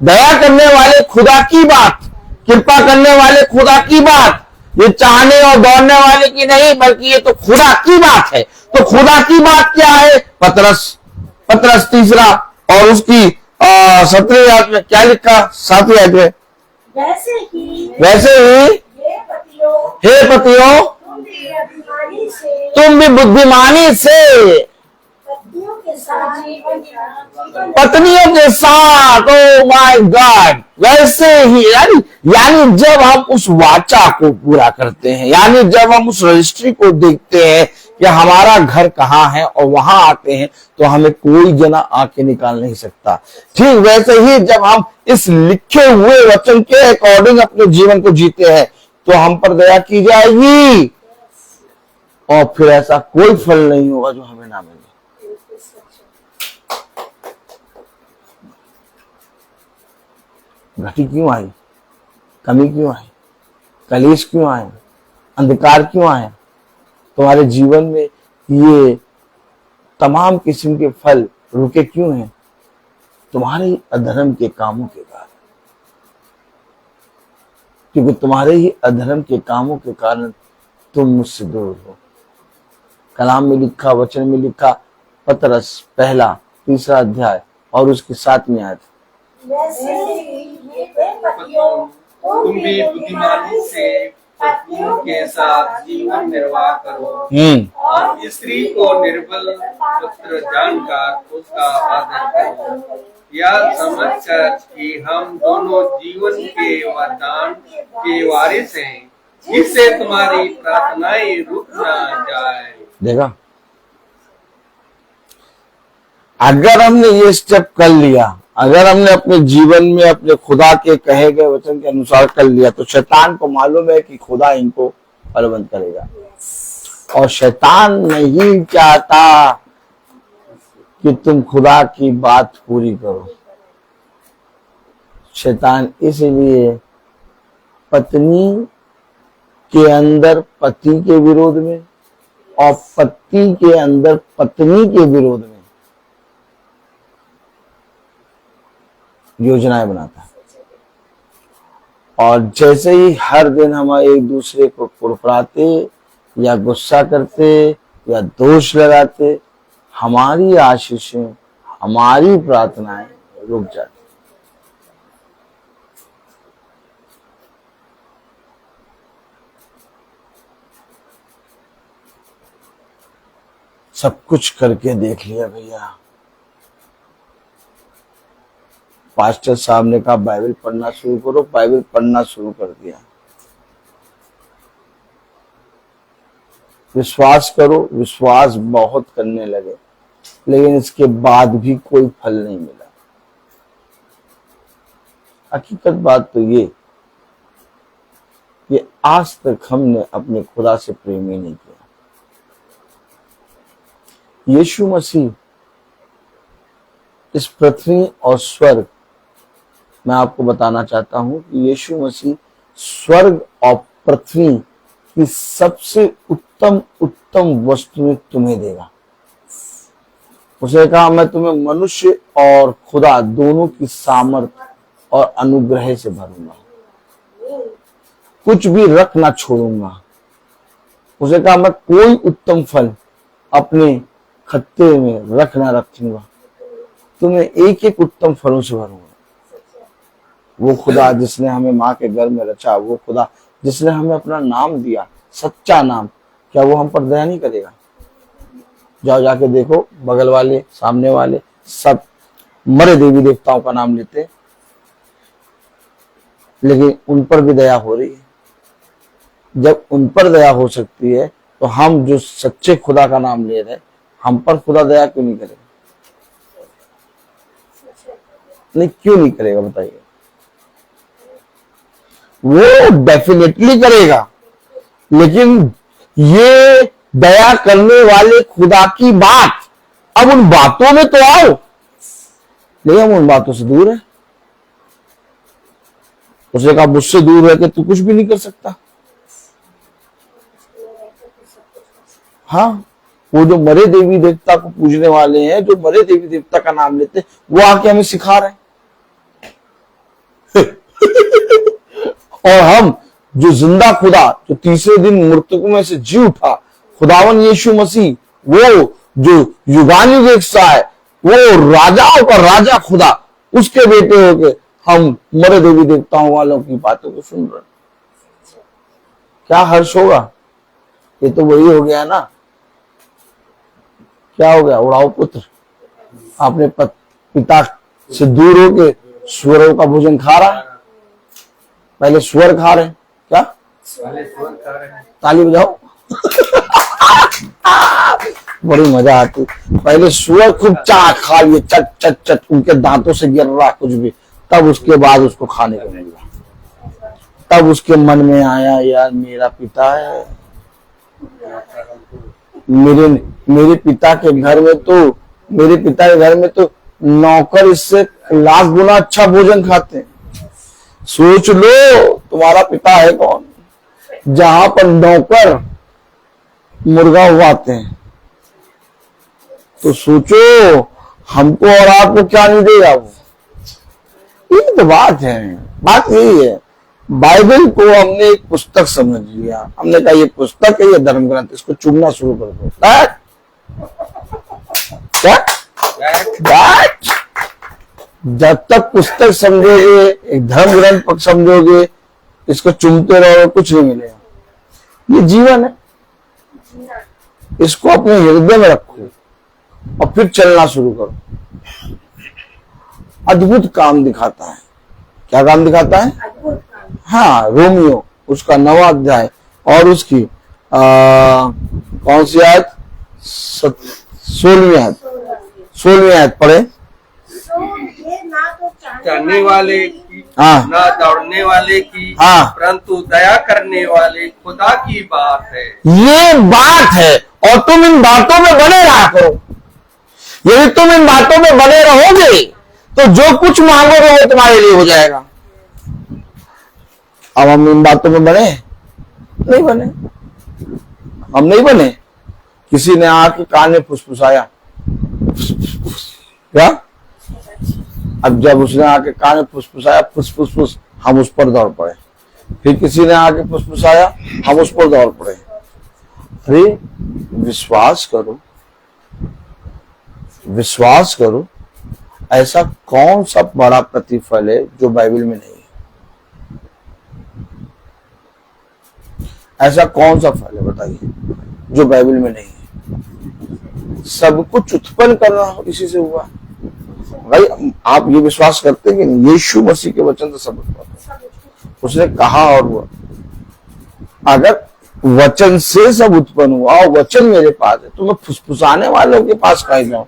दया करने वाले खुदा की बात, कृपा करने वाले खुदा की बात, ये चाहने और दौड़ने वाले की नहीं, बल्कि ये तो खुदा की बात है। तो खुदा की बात क्या है? पतरस 3 और उसकी 17वीं आयत में क्या लिखा? 7वीं आयत में, वैसे ही हे पतियों तुम भी बुद्धिमानी से पत्नियों के साथ, ओ माय गॉड, वैसे ही, यानी जब हम उस वाचा को पूरा करते हैं, यानी जब हम उस रजिस्ट्री को देखते हैं कि हमारा घर कहाँ है और वहां आते हैं, तो हमें कोई जना आके निकाल नहीं सकता। ठीक वैसे ही जब हम इस लिखे हुए वचन के अकॉर्डिंग अपने जीवन को जीते हैं, तो हम पर दया की जाएगी और फिर ऐसा कोई फल नहीं होगा जो हमें ना मिले। घटी क्यों आई? कमी क्यों आई? कलेश क्यों आए? अंधकार क्यों आए? तुम्हारे जीवन में ये तमाम किस्म के फल रुके क्यों हैं? तुम्हारे अधर्म के कामों के कारण, क्योंकि तुम्हारे ही अधर्म के कामों के कारण तुम मुझसे दूर हो। कलाम में लिखा, वचन में लिखा, पतरस 1 अध्याय और उसकी 7वीं आयत, तुम भी बुद्धिमानी से पत्नियों के साथ जीवन निर्वाह करो और स्त्री को निर्बल पुत्र जानकर उसका आदर करो, यह समझकर कि हम दोनों जीवन के वरदान के वारिस हैं, जिससे तुम्हारी प्रार्थनाएं रुक न जाए। देखा, अगर हमने ये स्टेप कर लिया, अगर हमने अपने जीवन में अपने खुदा के कहे गए वचन के अनुसार कर लिया, तो शैतान को मालूम है कि खुदा इनको बलवंत करेगा। और शैतान नहीं चाहता कि तुम खुदा की बात पूरी करो। शैतान इसलिए पत्नी के अंदर पति के विरोध में और पति के अंदर पत्नी के विरोध में योजनाएं बनाता है। और जैसे ही हर दिन हम एक दूसरे को कुड़कुड़ाते या गुस्सा करते या दोष लगाते, हमारी आशीषें, हमारी प्रार्थनाएं रुक जाती। सब कुछ करके देख लिया भैया। पास्टर साहब ने कहा बाइबल पढ़ना शुरू करो, बाइबल पढ़ना शुरू कर दिया। विश्वास करो, विश्वास बहुत करने लगे, लेकिन इसके बाद भी कोई फल नहीं मिला। हकीकत बात तो ये आज तक हमने अपने खुदा से प्रेम ही नहीं किया। यीशु मसीह इस पृथ्वी और स्वर्ग, मैं आपको बताना चाहता हूं कि यीशु मसीह स्वर्ग और पृथ्वी की सबसे उत्तम वस्तुएं तुम्हें देगा। उसने कहा मैं तुम्हें मनुष्य और खुदा दोनों की सामर्थ और अनुग्रह से भरूंगा, कुछ भी रख ना छोड़ूंगा। उसने कहा मैं कोई उत्तम फल अपने खत्ते में रख ना रखूंगा, तुम्हें एक एक उत्तम फलों से भरूंगा। वो खुदा जिसने हमें माँ के गर्भ में रचा, वो खुदा जिसने हमें अपना नाम दिया, सच्चा नाम, क्या वो हम पर दया नहीं करेगा? जाओ जाके देखो, बगल वाले सामने वाले सब मरे देवी देवताओं का नाम लेते, लेकिन उन पर भी दया हो रही है। जब उन पर दया हो सकती है, तो हम जो सच्चे खुदा का नाम ले रहे, हम पर खुदा दया क्यों नहीं करेगा? नहीं, क्यों नहीं करेगा बताइए? वो डेफिनेटली करेगा, लेकिन ये दया करने वाले खुदा की बात, अब उन बातों में तो आओ। नहीं, हम उन बातों से दूर है। उसने कहा मुझसे दूर रह के तू कुछ भी नहीं कर सकता। हाँ, वो जो मरे देवी देवता को पूजने वाले हैं, जो मरे देवी देवता का नाम लेते हैं, वो आके हमें सिखा रहे हैं। और हम जो जिंदा खुदा, जो तीसरे दिन मृतकों में से जी उठा, खुदावन यीशु मसीह, वो जो युगानुयुग एक सा है, वो राजाओं का राजा खुदा, उसके बेटे होके हम मरे देवी देवताओं वालों की बातों को सुन रहे हैं। क्या हर्ष होगा? ये तो वही हो गया ना, क्या हो गया? उड़ाओ पुत्र अपने पिता से दूर होके सुअरों का भोजन खा रहा है। पहले सुअर खा रहे हैं, क्या? पहले सुअर खा रहे हैं। ताली बजाओ। बड़ी मजा आती। पहले सुअर खूब चाट खा लिए, चट चट चट, उनके दांतों से गिर रहा कुछ भी, तब उसके बाद उसको खाने को मिला। तब उसके मन में आया, यार मेरा पिता है, मेरे पिता के घर में तो नौकर इससे लाख गुना अच्छा भोजन खाते हैं। सोच लो तुम्हारा पिता है कौन, जहां पर नौकर मुर्गा उगाते हैं। तो सोचो हमको और आपको क्या नहीं देगा वो। ये तो बात है, बात यही है। बाइबल को हमने एक पुस्तक समझ लिया, हमने कहा ये पुस्तक है, ये धर्म ग्रंथ, इसको चुनना शुरू कर दो। जब तक पुस्तक समझोगे, एक धर्म ग्रंथ समझोगे, इसको चुनते रहोगे, कुछ नहीं मिलेगा। ये जीवन है, इसको अपने हृदय में रखो और फिर चलना शुरू करो। अद्भुत काम दिखाता है। क्या काम दिखाता है? हाँ, रोमियो उसका 9वां अध्याय और उसकी कौन सी आयत? 16वीं आयत पढ़े। चढ़ने वाले की, हाँ, ना दौड़ने वाले की, हाँ, परंतु दया करने वाले खुदा की बात है। ये बात है, और तुम इन बातों में बने रहा करो। यदि तुम इन बातों में बने रहोगे तो जो कुछ मांगोगे वो तुम्हारे लिए हो जाएगा। अब हम इन बातों में बने नहीं बने, हम नहीं बने। किसी ने आके कान में फुसफुसाया, क्या? अब जब उसने आके कान में फुसफुसाया, फुस, हम उस पर दौड़ पड़े। फिर किसी ने आके फुसफुसाया, हम उस पर दौड़ पड़े। अरे विश्वास करो, ऐसा कौन सा बड़ा प्रतिफल है जो बाइबल में नहीं है? ऐसा कौन सा फल है बताइए जो बाइबल में नहीं है? सब कुछ उत्पन्न करना इसी से हुआ। भाई आप ये विश्वास करते हैं कि यीशु मसीह के वचन से सब उत्पन्न, उसने कहा और हुआ। अगर वचन से सब उत्पन्न हुआ और वचन मेरे पास है, तो मैं फुसफुसाने वालों के पास कहीं जाऊं?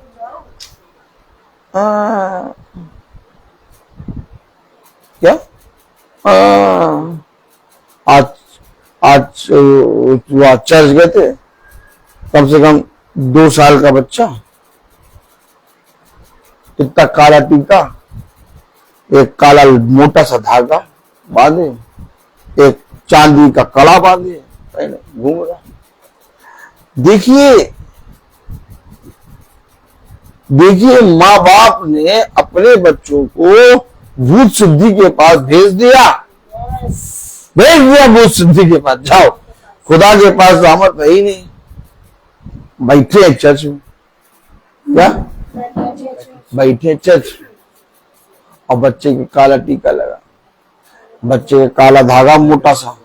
क्या? आज चर्च गए थे, कम से कम 2 साल का बच्चा, इतना काला टीका, एक काला मोटा सा धागा बांधे, एक चांदी का कड़ा बांधे, घूम रहा। देखिए माँ बाप ने अपने बच्चों को भूत सिद्धि के पास भेज दिया भूत सिद्धि के पास। जाओ, खुदा के पास रहमत है ही नहीं। बैठे चर्च में, क्या बैठे चर्च, और बच्चे के काला टीका लगा, बच्चे का काला धागा मोटा सा,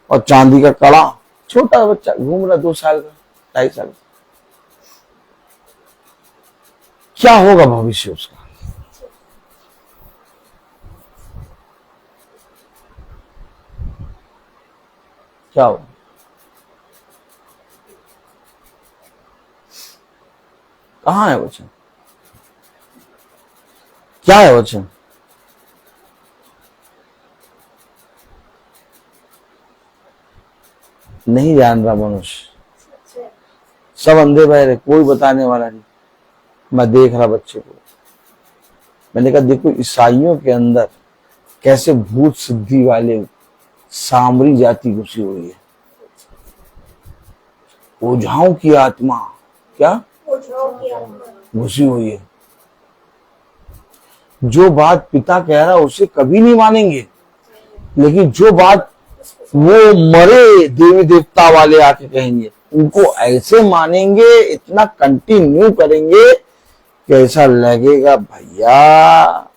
और चांदी का कड़ा, छोटा बच्चा घूम रहा, 2 साल का, 2.5 साल का। क्या होगा भविष्य उसका? क्या होगा? कहां है वचन? क्या है वचन? नहीं जान रहा मनुष्य, सब अंधे बहरे, कोई बताने वाला नहीं। मैं देख रहा बच्चे को, मैंने कहा देखो ईसाइयों के अंदर कैसे भूत सिद्धि वाले सामरी जाति घुसी हुई है, ओझाओं की आत्मा क्या घुसी हुई है। जो बात पिता कह रहा है उसे कभी नहीं मानेंगे, लेकिन जो बात वो मरे देवी देवता वाले आके कहेंगे उनको ऐसे मानेंगे, इतना कंटिन्यू करेंगे कि ऐसा लगेगा भैया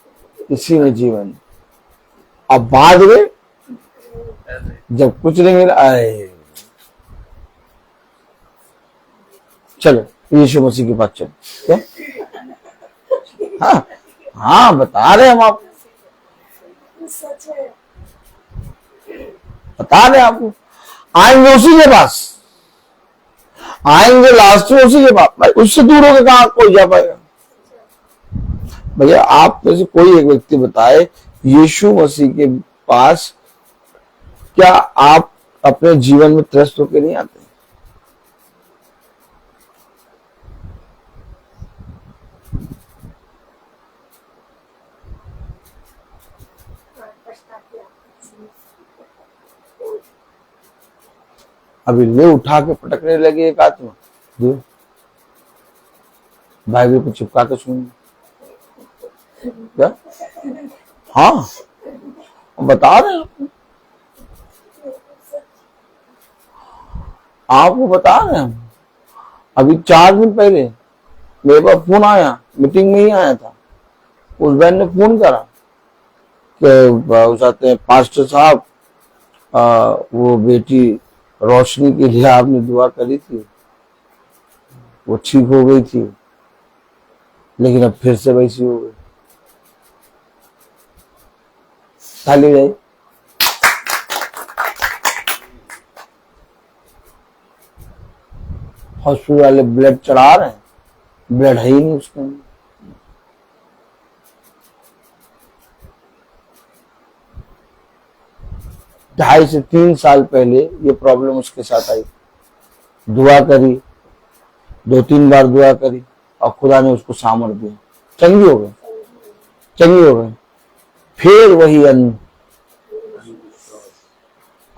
इसी में जीवन। अब बाद में जब कुछ नहीं मिला, अरे चलो यीशु मसीह के पास चलो। क्या? हाँ हाँ बता रहे हम आपको, बता रहे आपको, आएंगे उसी के पास, आएंगे लास्ट में उसी के पास। भाई उससे दूर होकर कहाँ कोई जा पाएगा? भैया आप में से कोई एक व्यक्ति बताए यीशु मसीह के पास क्या आप अपने जीवन में त्रस्त होकर नहीं आते? अभी ले उठा के पटकने लगे एक आत्मा, दो बाइबल को चिपका के सुन क्या? हाँ बता रहे हैं आपको बता रहे हैं। अभी 4 दिन पहले मेरे पास फोन आया, मीटिंग में ही आया था, उस बहन ने फोन करा कि चाहते हैं पास्टर साहब वो बेटी रोशनी के लिए आपने दुआ करी थी, वो ठीक हो गई थी, लेकिन अब फिर से वैसी हो गई। ताली गई। हॉस्पिटल वाले ब्लड चढ़ा रहे हैं, ब्लड है ही नहीं उसमें। ढाई से 3 साल पहले ये प्रॉब्लम उसके साथ आई, दुआ करी, 2-3 बार दुआ करी और खुदा ने उसको सामर्थ दिया, चंगी हो गई, चंगी हो गई। फिर वही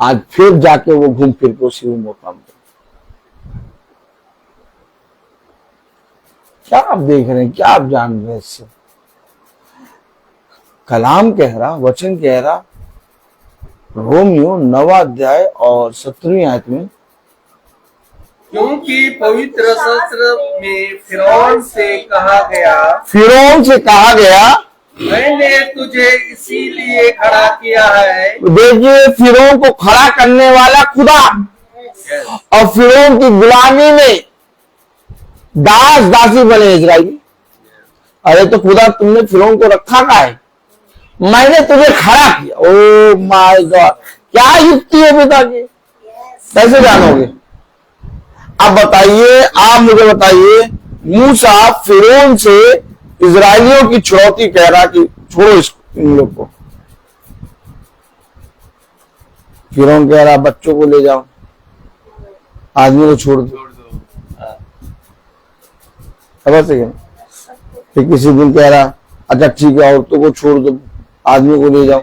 आज फिर जाके वो घूम फिर के उसी मुकाम पे। क्या आप देख रहे हैं, क्या आप जान रहे हैं इससे? कलाम कह रहा, वचन कह रहा, रोमियो 9वां अध्याय और 17वीं आयत में, क्योंकि पवित्र शास्त्र में फिरौन से कहा गया मैंने तुझे इसीलिए खड़ा किया है। देखिए फिरौन को खड़ा करने वाला खुदा, और फिरौन की गुलामी में दास दासी बने इजराइली। अरे तो खुदा तुमने फिरौन को रखा का है, मैंने तुझे खड़ा किया। ओ माय गॉड, क्या युक्ति है पिता की, कैसे जानोगे? अब बताइए, आप मुझे बताइए, मूसा फिरौन से इजराइलियों की छुड़ौती कह रहा कि छोड़ो इन लोग को। फिरौन कह रहा बच्चों को ले जाओ, आदमी को छोड़ दो। खबर से क्या? फिर किसी दिन कह रहा अच्छा ठीक है औरतों को छोड़ दो, आदमी को ले जाओ।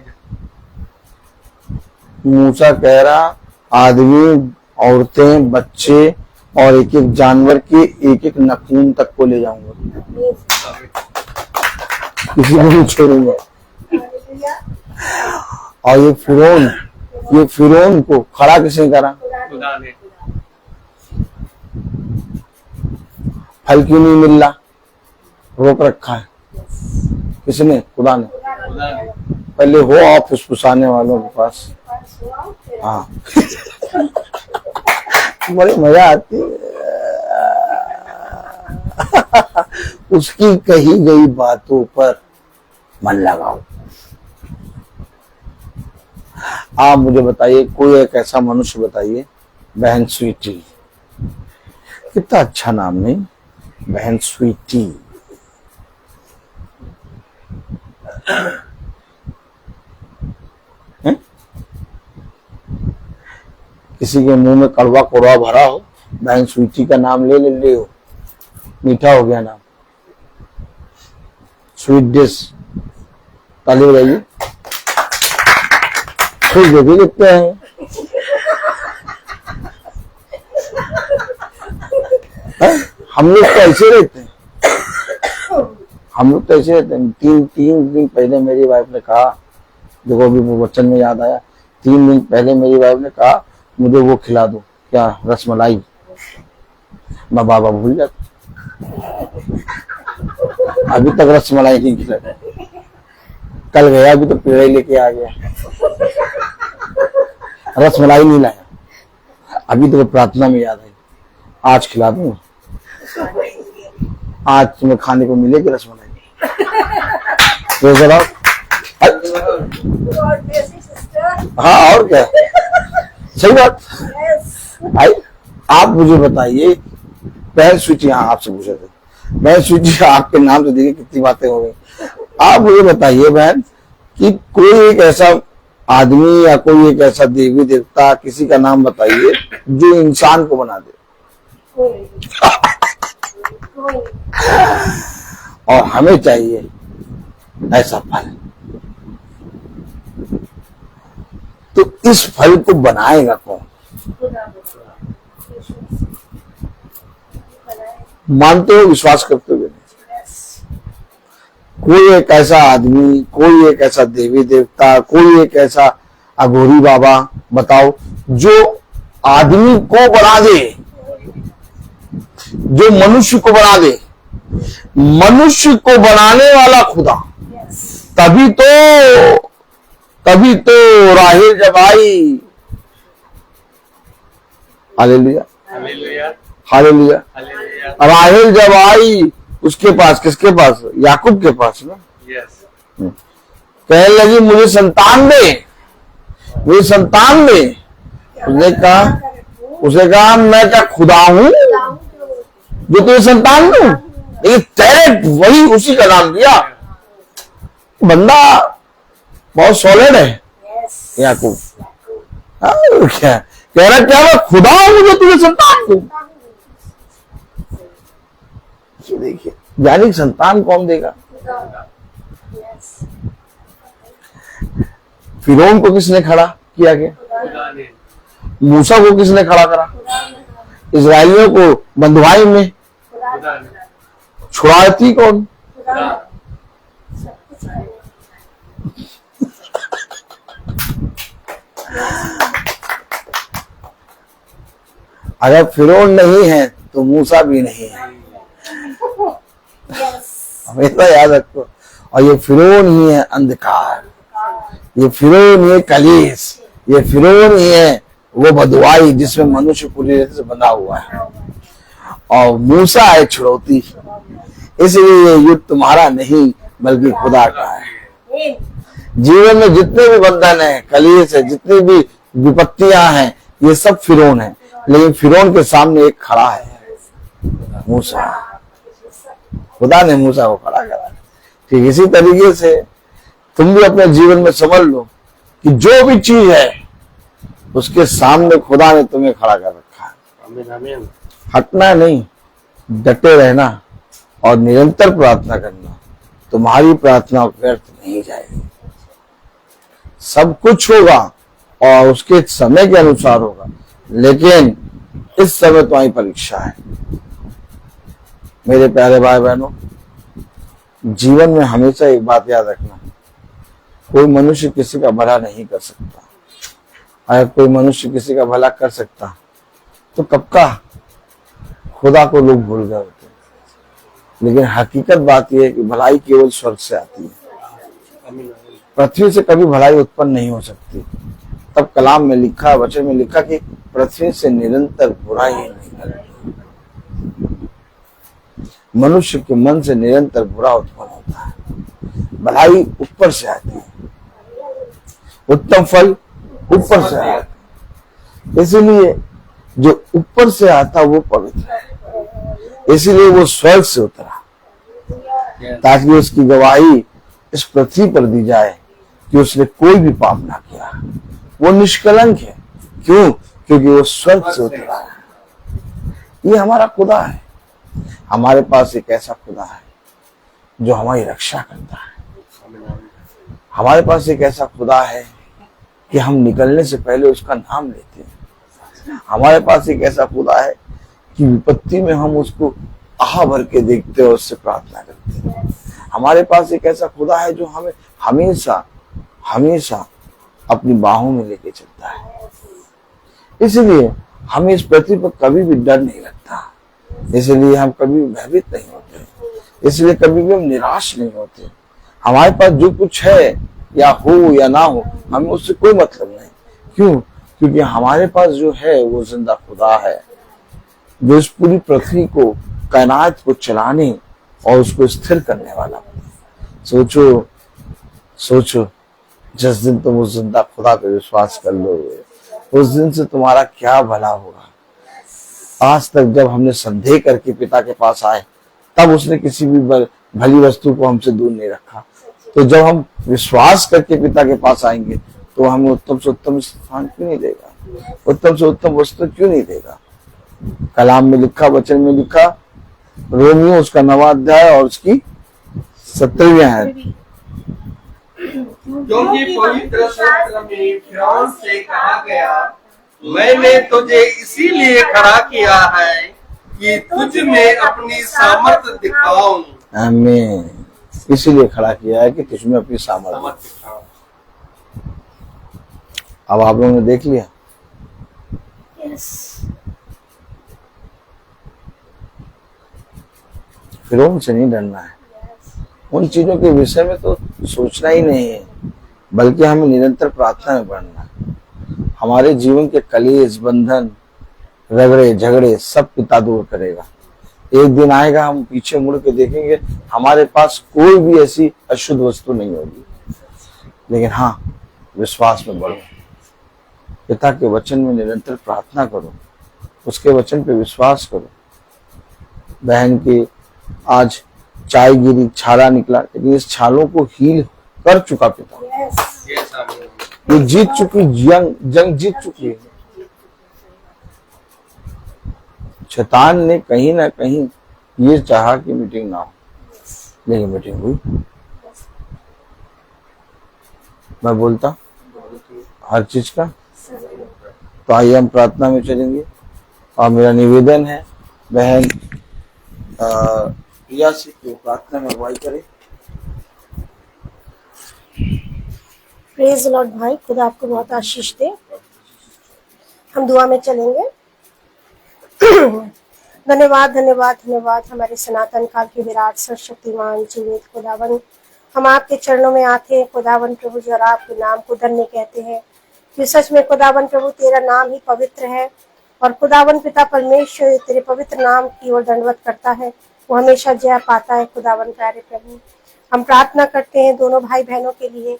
मूसा कह रहा आदमी, औरतें, बच्चे और एक एक जानवर के एक एक नखून तक को ले जाऊंगा, किसी को नहीं छोड़ूंगा। और ये फिरौन को खड़ा किसने करा? खुदा ने। फल क्यों नहीं मिल रहा? रोक रखा है किसने? खुदा ने। पहले हो आप फुसफुसाने वालों के पास। हाँ बड़ी मजा आती है उसकी कही गई बातों पर मन लगाओ। आप मुझे बताइए, कोई एक ऐसा मनुष्य बताइए, बहन स्वीटी, कितना अच्छा नाम नहीं, बहन स्वीटी। हैं? किसी के मुंह में कड़वा कड़वा भरा हो, बहन स्वीटी का नाम ले हो, मीठा हो गया नाम, स्वीट डिश, ताली बजाइए, खुश देखिए कितने हैं। हम लोग तो ऐसे रहते हैं, हम लोग तो ऐसे रहते हैं। तीन दिन पहले मेरी वाइफ ने कहा, देखो अभी वो वचन में याद आया, 3 दिन पहले मेरी वाइफ ने कहा मुझे वो खिला दो, क्या, रसमलाई। मैं बाबा भूल जाता, अभी तक रसमलाई नहीं खिला। कल गया अभी तो पेड़ा ही लेके आ गया, रसमलाई नहीं लाया। अभी तो प्रार्थना में याद आई, आज खिला दूंगा, आज तुम्हें खाने को मिलेगी रसमलाई। तो जरा हाँ, और क्या, सही बात। आई, आप मुझे बताइए, बहन स्वीटी, हाँ आपसे पूछे थे, बहन स्वीटी आपके नाम से देखिए कितनी बातें हो गई। आप मुझे बताइए बहन कि कोई एक ऐसा आदमी या कोई एक ऐसा देवी देवता, किसी का नाम बताइए जो इंसान को बना दे। और हमें चाहिए ऐसा फल, तो इस फल को बनाएगा कौन? मानते हो, विश्वास करते हुए? कोई एक ऐसा आदमी, कोई एक ऐसा देवी देवता, कोई एक ऐसा अघोरी बाबा बताओ जो आदमी को बना दे, जो मनुष्य को बना दे। मनुष्य को बनाने वाला खुदा, तभी तो राहेल जब आई, हालेलुया हालेलुया, राहेल जब आई उसके पास, किसके पास? याकूब के पास ना। कहने लगी मुझे संतान दे, मुझे संतान दे। उसने कहा मैं क्या खुदा हूं जो तुझे संतान दूं? लेकिन डायरेक्ट वही उसी का नाम दिया। बंदा बहुत सॉलिड है याकूब। क्या कह रहा, क्या मैं खुदा हूं जो तुझे संतान दूं? देखिए, यानी संतान कौन देगा? फिरौन को किसने खड़ा किया गया? मूसा को किसने खड़ा करा? इजराइलियों को बंधुआई में छुड़ाती कौन? अगर फिरौन नहीं है तो मूसा भी नहीं है, हमेशा याद रखो। और ये फिरौन ही है अंधकार, ये फिरौन ही है कलेश, ये फिरौन ही है वो बदुआई जिसमें मनुष्य पूरी तरह से बंधा हुआ है, और मूसा है छुड़ौती। इसलिए ये युद्ध तुम्हारा नहीं बल्कि खुदा का है। जीवन में जितने भी बंधन है, कलेश है, जितनी भी विपत्तियां हैं, ये सब फिरौन है, लेकिन फिरौन के सामने एक खड़ा है, मूसा। खुदा ने मूसा को खड़ा करा। ठीक इसी तरीके से तुम भी अपने जीवन में समझ लो कि जो भी चीज है उसके सामने खुदा ने तुम्हें खड़ा कर रखा है। हटना नहीं, डटे रहना और निरंतर प्रार्थना करना। तुम्हारी प्रार्थना व्यर्थ नहीं जाएगी। सब कुछ होगा और उसके समय के अनुसार होगा, लेकिन इस समय तुम्हारी परीक्षा है। मेरे प्यारे भाई बहनों, जीवन में हमेशा एक बात याद रखना, कोई मनुष्य किसी का भला नहीं कर सकता। अगर कोई मनुष्य किसी का भला कर सकता तो कब का खुदा को लोग भूल गए होते। लेकिन हकीकत बात यह है कि भलाई केवल स्वर्ग से आती है, पृथ्वी से कभी भलाई उत्पन्न नहीं हो सकती। तब कलाम में लिखा, वचन में लिखा कि पृथ्वी से निरंतर बुराई निकलती। मनुष्य के मन से निरंतर बुरा उत्पन्न होता है, भलाई ऊपर से आती है, उत्तम फल ऊपर से आता है। इसलिए जो ऊपर से आता वो पवित्र है, इसलिए वो स्वर्ग से उतरा ताकि उसकी गवाही इस पृथ्वी पर दी जाए कि उसने कोई भी पाप ना किया, वो निष्कलंक है। क्यों? क्योंकि वो स्वर्ग से उतरा है। ये हमारा खुदा है। हमारे पास एक ऐसा खुदा है जो हमारी रक्षा करता है। हमारे पास एक ऐसा खुदा है कि हम निकलने से पहले उसका नाम लेते हैं। हमारे पास एक ऐसा खुदा है कि विपत्ति में हम उसको आह भर के देखते हैं और उससे प्रार्थना करते हैं। हमारे पास एक ऐसा खुदा है जो हमें हमेशा हमेशा अपनी बाहों में लेके चलता है। इसलिए हमें इस पृथ्वी पर कभी भी डर नहीं लगता, इसलिए हम कभी भी भयभीत नहीं होते, इसलिए कभी भी हम निराश नहीं होते। हमारे पास जो कुछ है या हो या ना हो, हमें उससे कोई मतलब नहीं। क्यों? क्योंकि हमारे पास जो है वो जिंदा खुदा है जो इस पूरी पृथ्वी को, कायनात को चलाने और उसको स्थिर करने वाला। सोचो सोचो, जिस दिन तुम उस जिंदा खुदा पे विश्वास कर लोगे, उस दिन से तुम्हारा क्या भला होगा। आज तक जब हमने संदेह करके पिता के पास आए, तब उसने किसी भी भली वस्तु को हमसे दूर नहीं रखा। तो जब हम विश्वास करके पिता के पास आएंगे तो हमें उत्तम से उत्तम स्थान क्यों नहीं देगा, उत्तम से उत्तम वस्तु क्यों नहीं देगा। कलाम में लिखा, वचन में लिखा, रोमियो उसका 9वां अध्याय और उसकी 17वीं आयत, क्योंकि पवित्र शास्त्र में फिरौन से कहा गया, मैंने तुझे इसीलिए खड़ा किया है कि तुझ में अपनी सामर्थ दिखाऊं। आमीन। इसीलिए खड़ा किया है कि तुझ में अपनी सामर्थ दिखाऊं। अब आप लोगों ने देख लिया। फिरौन से नहीं डरना है, उन चीजों के विषय में तो सोचना ही नहीं है, बल्कि हमें निरंतर प्रार्थना में बढ़ना है। हमारे जीवन के कलेश, बंधन, रगड़े झगड़े सब पिता दूर करेगा। एक दिन आएगा, हम पीछे मुड़ के देखेंगे, हमारे पास कोई भी ऐसी अशुद्ध वस्तु नहीं होगी। लेकिन हाँ, विश्वास में बढ़ो, पिता के वचन में निरंतर प्रार्थना करो, उसके वचन पे विश्वास करो। बहन की आज चाय गिरी, छाला निकला, लेकिन इस छालों को हील कर चुका पिता। ये जीत चुकी, जंग जीत चुकी है। शैतान ने कहीं ना कहीं ये चाहा कि मीटिंग ना हो, लेकिन मीटिंग हुई। मैं बोलता हर चीज का। तो आइए हम प्रार्थना में चलेंगे और मेरा निवेदन है बहन प्रिया से कि प्रार्थना में अगुवाई करे। प्रेज लॉर्ड भाई, खुदा आपको बहुत आशीष दे। हम दुआ में चलेंगे। धन्यवाद धन्यवाद धन्यवाद हमारे सनातन काल के विराट सर्वशक्तिमान जीवित खुदावन, हम आपके चरणों में आते हैं खुदावन प्रभु जी, और आपके नाम को धन्य कहते हैं कि सच में खुदावन प्रभु तेरा नाम ही पवित्र है। और खुदावन पिता परमेश्वर तेरे पवित्र नाम की ओर दंडवत करता है, वो हमेशा जय पाता है। खुदावन प्यारे प्रभु, हम प्रार्थना करते हैं दोनों भाई बहनों के लिए,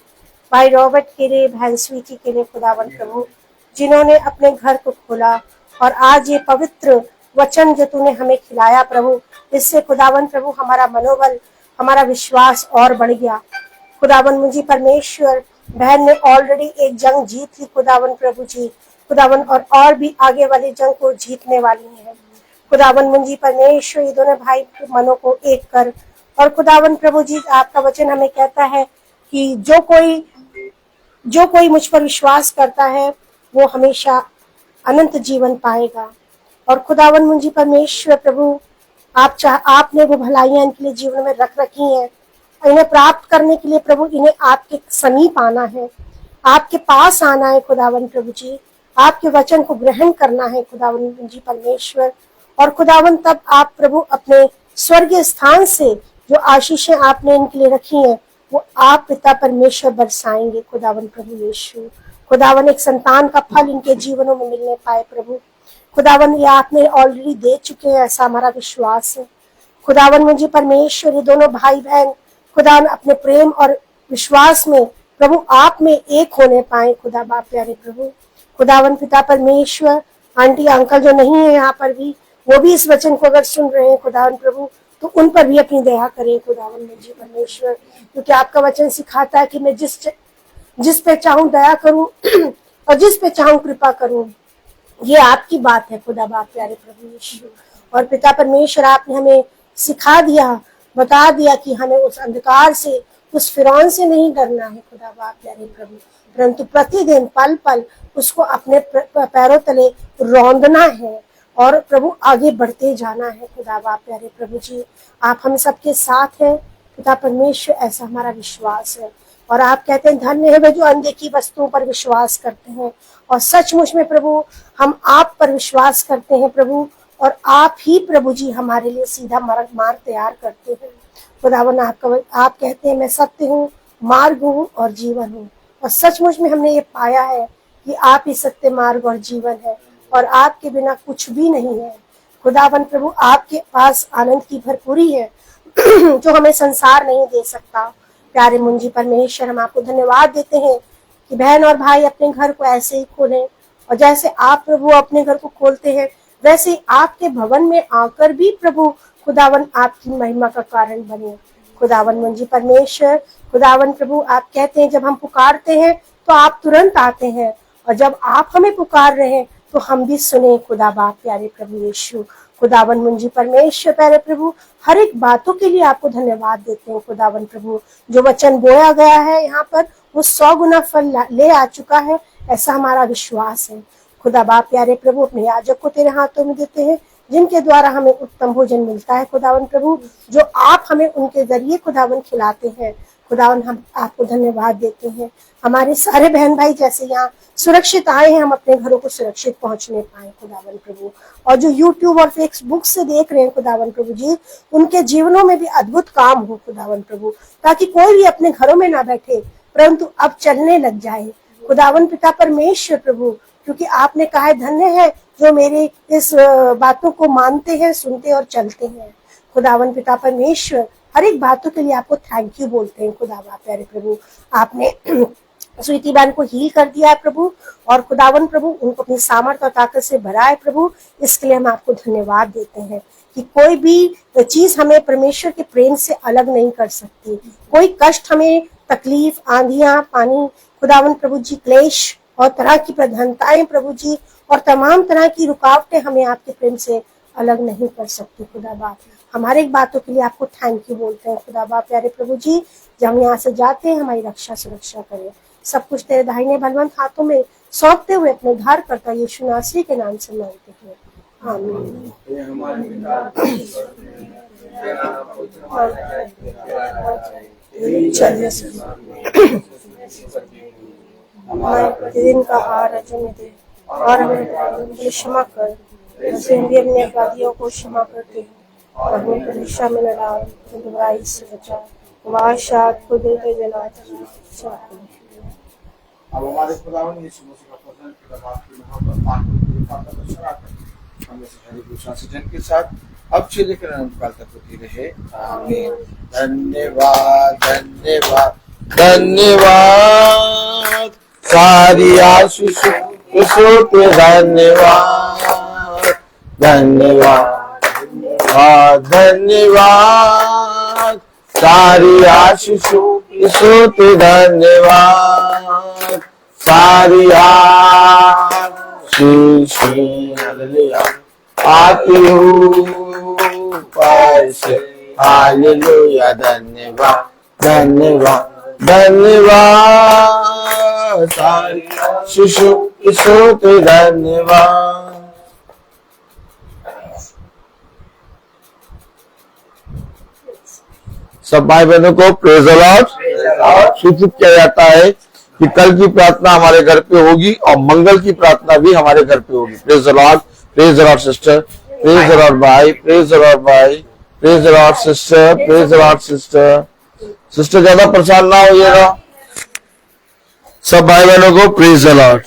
भाई रॉबर्ट के लिए, बहन स्वीटी के लिए खुदावन प्रभु, जिन्होंने अपने घर को खोला और आज ये पवित्र वचन जो तूने हमें खिलाया प्रभु, इससे खुदावन प्रभु हमारा मनोबल, हमारा विश्वास और बढ़ गया। खुदावन मुझे परमेश्वर, बहन ने ऑलरेडी एक जंग जीत ली खुदावन प्रभु जी, खुदावन और भी आगे वाली जंग को जीतने वाली है। खुदावन मुझे परमेश्वर ये दोनों भाई मनों को एक कर। और खुदावन प्रभु जी, आपका वचन हमें कहता है कि जो कोई मुझ पर विश्वास करता है वो हमेशा अनंत जीवन पाएगा। और खुदावन मुझे परमेश्वर प्रभु, आपने वो भलाइयां इनके लिए जीवन में रख रखी हैं, इन्हें प्राप्त करने के लिए प्रभु इन्हें आपके समीप आना है, आपके पास आना है खुदावन प्रभु जी, आपके वचन को ग्रहण करना है खुदावन जी परमेश्वर। और खुदावन तब आप प्रभु अपने स्वर्गीय स्थान से जो आशीषें आपने इनके लिए रखी हैं वो आप पिता परमेश्वर बरसाएंगे खुदावन प्रभु यीशु। खुदावन एक संतान का फल इनके जीवनों में मिलने पाए प्रभु। खुदावन ये आपने ऑलरेडी दे चुके हैं, ऐसा हमारा विश्वास है। खुदावन मुझे परमेश्वर ये दोनों भाई बहन खुदावन अपने प्रेम और विश्वास में प्रभु आप में एक होने पाए खुदा बाप प्यारे प्रभु। खुदावन पिता परमेश्वर, आंटी अंकल जो नहीं है यहाँ पर भी, वो भी इस वचन को अगर सुन रहे हैं खुदावन प्रभु, तो उन पर भी अपनी दया करें खुदावन मुझे परमेश्वर, क्योंकि आपका वचन सिखाता है कि मैं जिस पे चाहूं दया करूं और जिस पे चाहूं कृपा करूं। ये आपकी बात है खुदा बाप प्यारे प्रभु यीशु। और पिता परमेश्वर, आपने हमें सिखा दिया, बता दिया कि हमें उस अंधकार से, उस फिरौन से नहीं डरना है खुदा बाप प्यारे प्रभु, परंतु प्रतिदिन पल पल उसको अपने पैरों तले रौंदना है और प्रभु आगे बढ़ते जाना है खुदा बाप प्यारे प्रभु जी। आप हम सबके साथ हैं पिता परमेश्वर, ऐसा हमारा विश्वास है। और आप कहते हैं धन्य है वे जो अनदेखी वस्तुओं पर विश्वास करते हैं। और सचमुच में प्रभु हम आप पर विश्वास करते हैं प्रभु, और आप ही प्रभु जी हमारे लिए सीधा मार्ग तैयार करते हैं खुदावन। आप कहते हैं मैं सत्य हूँ, मार्ग हूँ और जीवन हूँ। और सचमुच में हमने ये पाया है कि आप ही सत्य, मार्ग और जीवन है, और आपके बिना कुछ भी नहीं है खुदावन प्रभु। आपके पास आनंद की भरपूरी है जो हमें संसार नहीं दे सकता। प्यारे मुंजी परमेश्वर, हम आपको धन्यवाद देते हैं कि बहन और भाई अपने घर को ऐसे ही खोलें, और जैसे आप प्रभु अपने घर को खोलते हैं वैसे ही आपके भवन में आकर भी प्रभु खुदावन आपकी महिमा का कारण बने खुदावन मुंजी परमेश्वर। खुदावन प्रभु, आप कहते हैं जब हम पुकारते हैं तो आप तुरंत आते हैं, और जब आप हमें पुकार रहे हैं तो हम भी सुने खुदा बाप प्यारे प्रभु यीशु। खुदावन मुंजी परमेश्वर प्यारे प्रभु, हर एक बातों के लिए आपको धन्यवाद देते हैं खुदावन प्रभु। जो वचन बोया गया है यहाँ पर वो 100 गुना फल ले आ चुका है, ऐसा हमारा विश्वास है खुदा बाप प्यारे प्रभु। अपने याजक को तेरे हाथों में देते हैं जिनके द्वारा हमें उत्तम भोजन मिलता है खुदावन प्रभु, जो आप हमें उनके जरिए खुदावन खिलाते हैं खुदावन। हम आपको धन्यवाद देते हैं। हमारे सारे बहन भाई जैसे यहाँ सुरक्षित आए हैं, हम अपने घरों को सुरक्षित पहुंचने पाए खुदावन प्रभु। और जो YouTube और फेसबुक से देख रहे हैं खुदावन प्रभु जी, उनके जीवनों में भी अद्भुत काम हो खुदावन प्रभु, ताकि कोई भी अपने घरों में ना बैठे परंतु अब चलने लग जाए खुदावन पिता परमेश्वर प्रभु। क्योंकि आपने कहा है धन्य है जो मेरे इस बातों को मानते हैं, सुनते और चलते हैं खुदावन पिता परमेश्वर। हर एक बातों के लिए आपको थैंक यू बोलते हैं खुदा बाप प्यारे प्रभु। आपने स्वीटी बहन को हील कर दिया है प्रभु, और खुदावन प्रभु उनको अपनी सामर्थ और ताकत से भरा है प्रभु। इसके लिए हम आपको धन्यवाद देते हैं कि कोई भी चीज हमें परमेश्वर के प्रेम से अलग नहीं कर सकती। कोई कष्ट हमें, तकलीफ, आंधियां, पानी खुदावन प्रभु जी, क्लेश और तरह की प्रधानताएं प्रभु जी, और तमाम तरह की रुकावटें हमें आपके प्रेम से अलग नहीं कर सकती खुदा बाप। हमारे एक बातों के लिए आपको थैंक यू बोलते हैं खुदा बाप प्यारे प्रभु जी। जब हम यहाँ से जाते हैं हमारी रक्षा सुरक्षा करें, सब कुछ तेरे दाहिने बलवंत हाथों में सौंपते हुए अपने उद्धार करता यीशु नासरी के नाम से मांगते हैं, आमीन। हमारे प्रतिदिन का आहार आज हमें दे, और हमें क्षमा कर जैसे हम भी अपने अपराधियों को क्षमा करते हैं, और हमें परीक्षा में न डाल, बुराई से बचा। अब हमारे खुदावन यीशु मसीह का वचन की आपकी मोहब्बत पानी का बरकत हमें हर एक विश्वासी जन के साथ अब से लेकर अनंत काल तक होती रहे, आमीन। धन्यवाद धन्यवाद धन्यवाद, सारी आशीष पे धन्यवाद धन्यवाद धन्यवाद, सारी आशीष पे धन्यवाद, सारी आशीष आती हूँ पर से, हालेलुया। धन्यवाद धन्यवाद धन्यवाद, सारी शिशु पे धन्यवाद। सब भाई बहनों को प्रेज द लॉर्ड सूचित किया जाता है कि कल की प्रार्थना हमारे घर पे होगी और मंगल की प्रार्थना भी हमारे घर पे होगी। Praise the Lord sister, praise the Lord भाई, प्रेज द लॉर्ड भाई, praise the Lord sister, praise the Lord sister. Sister ज्यादा परेशान ना होइएगा। सब भाई बहनों को प्रेज द लॉर्ड।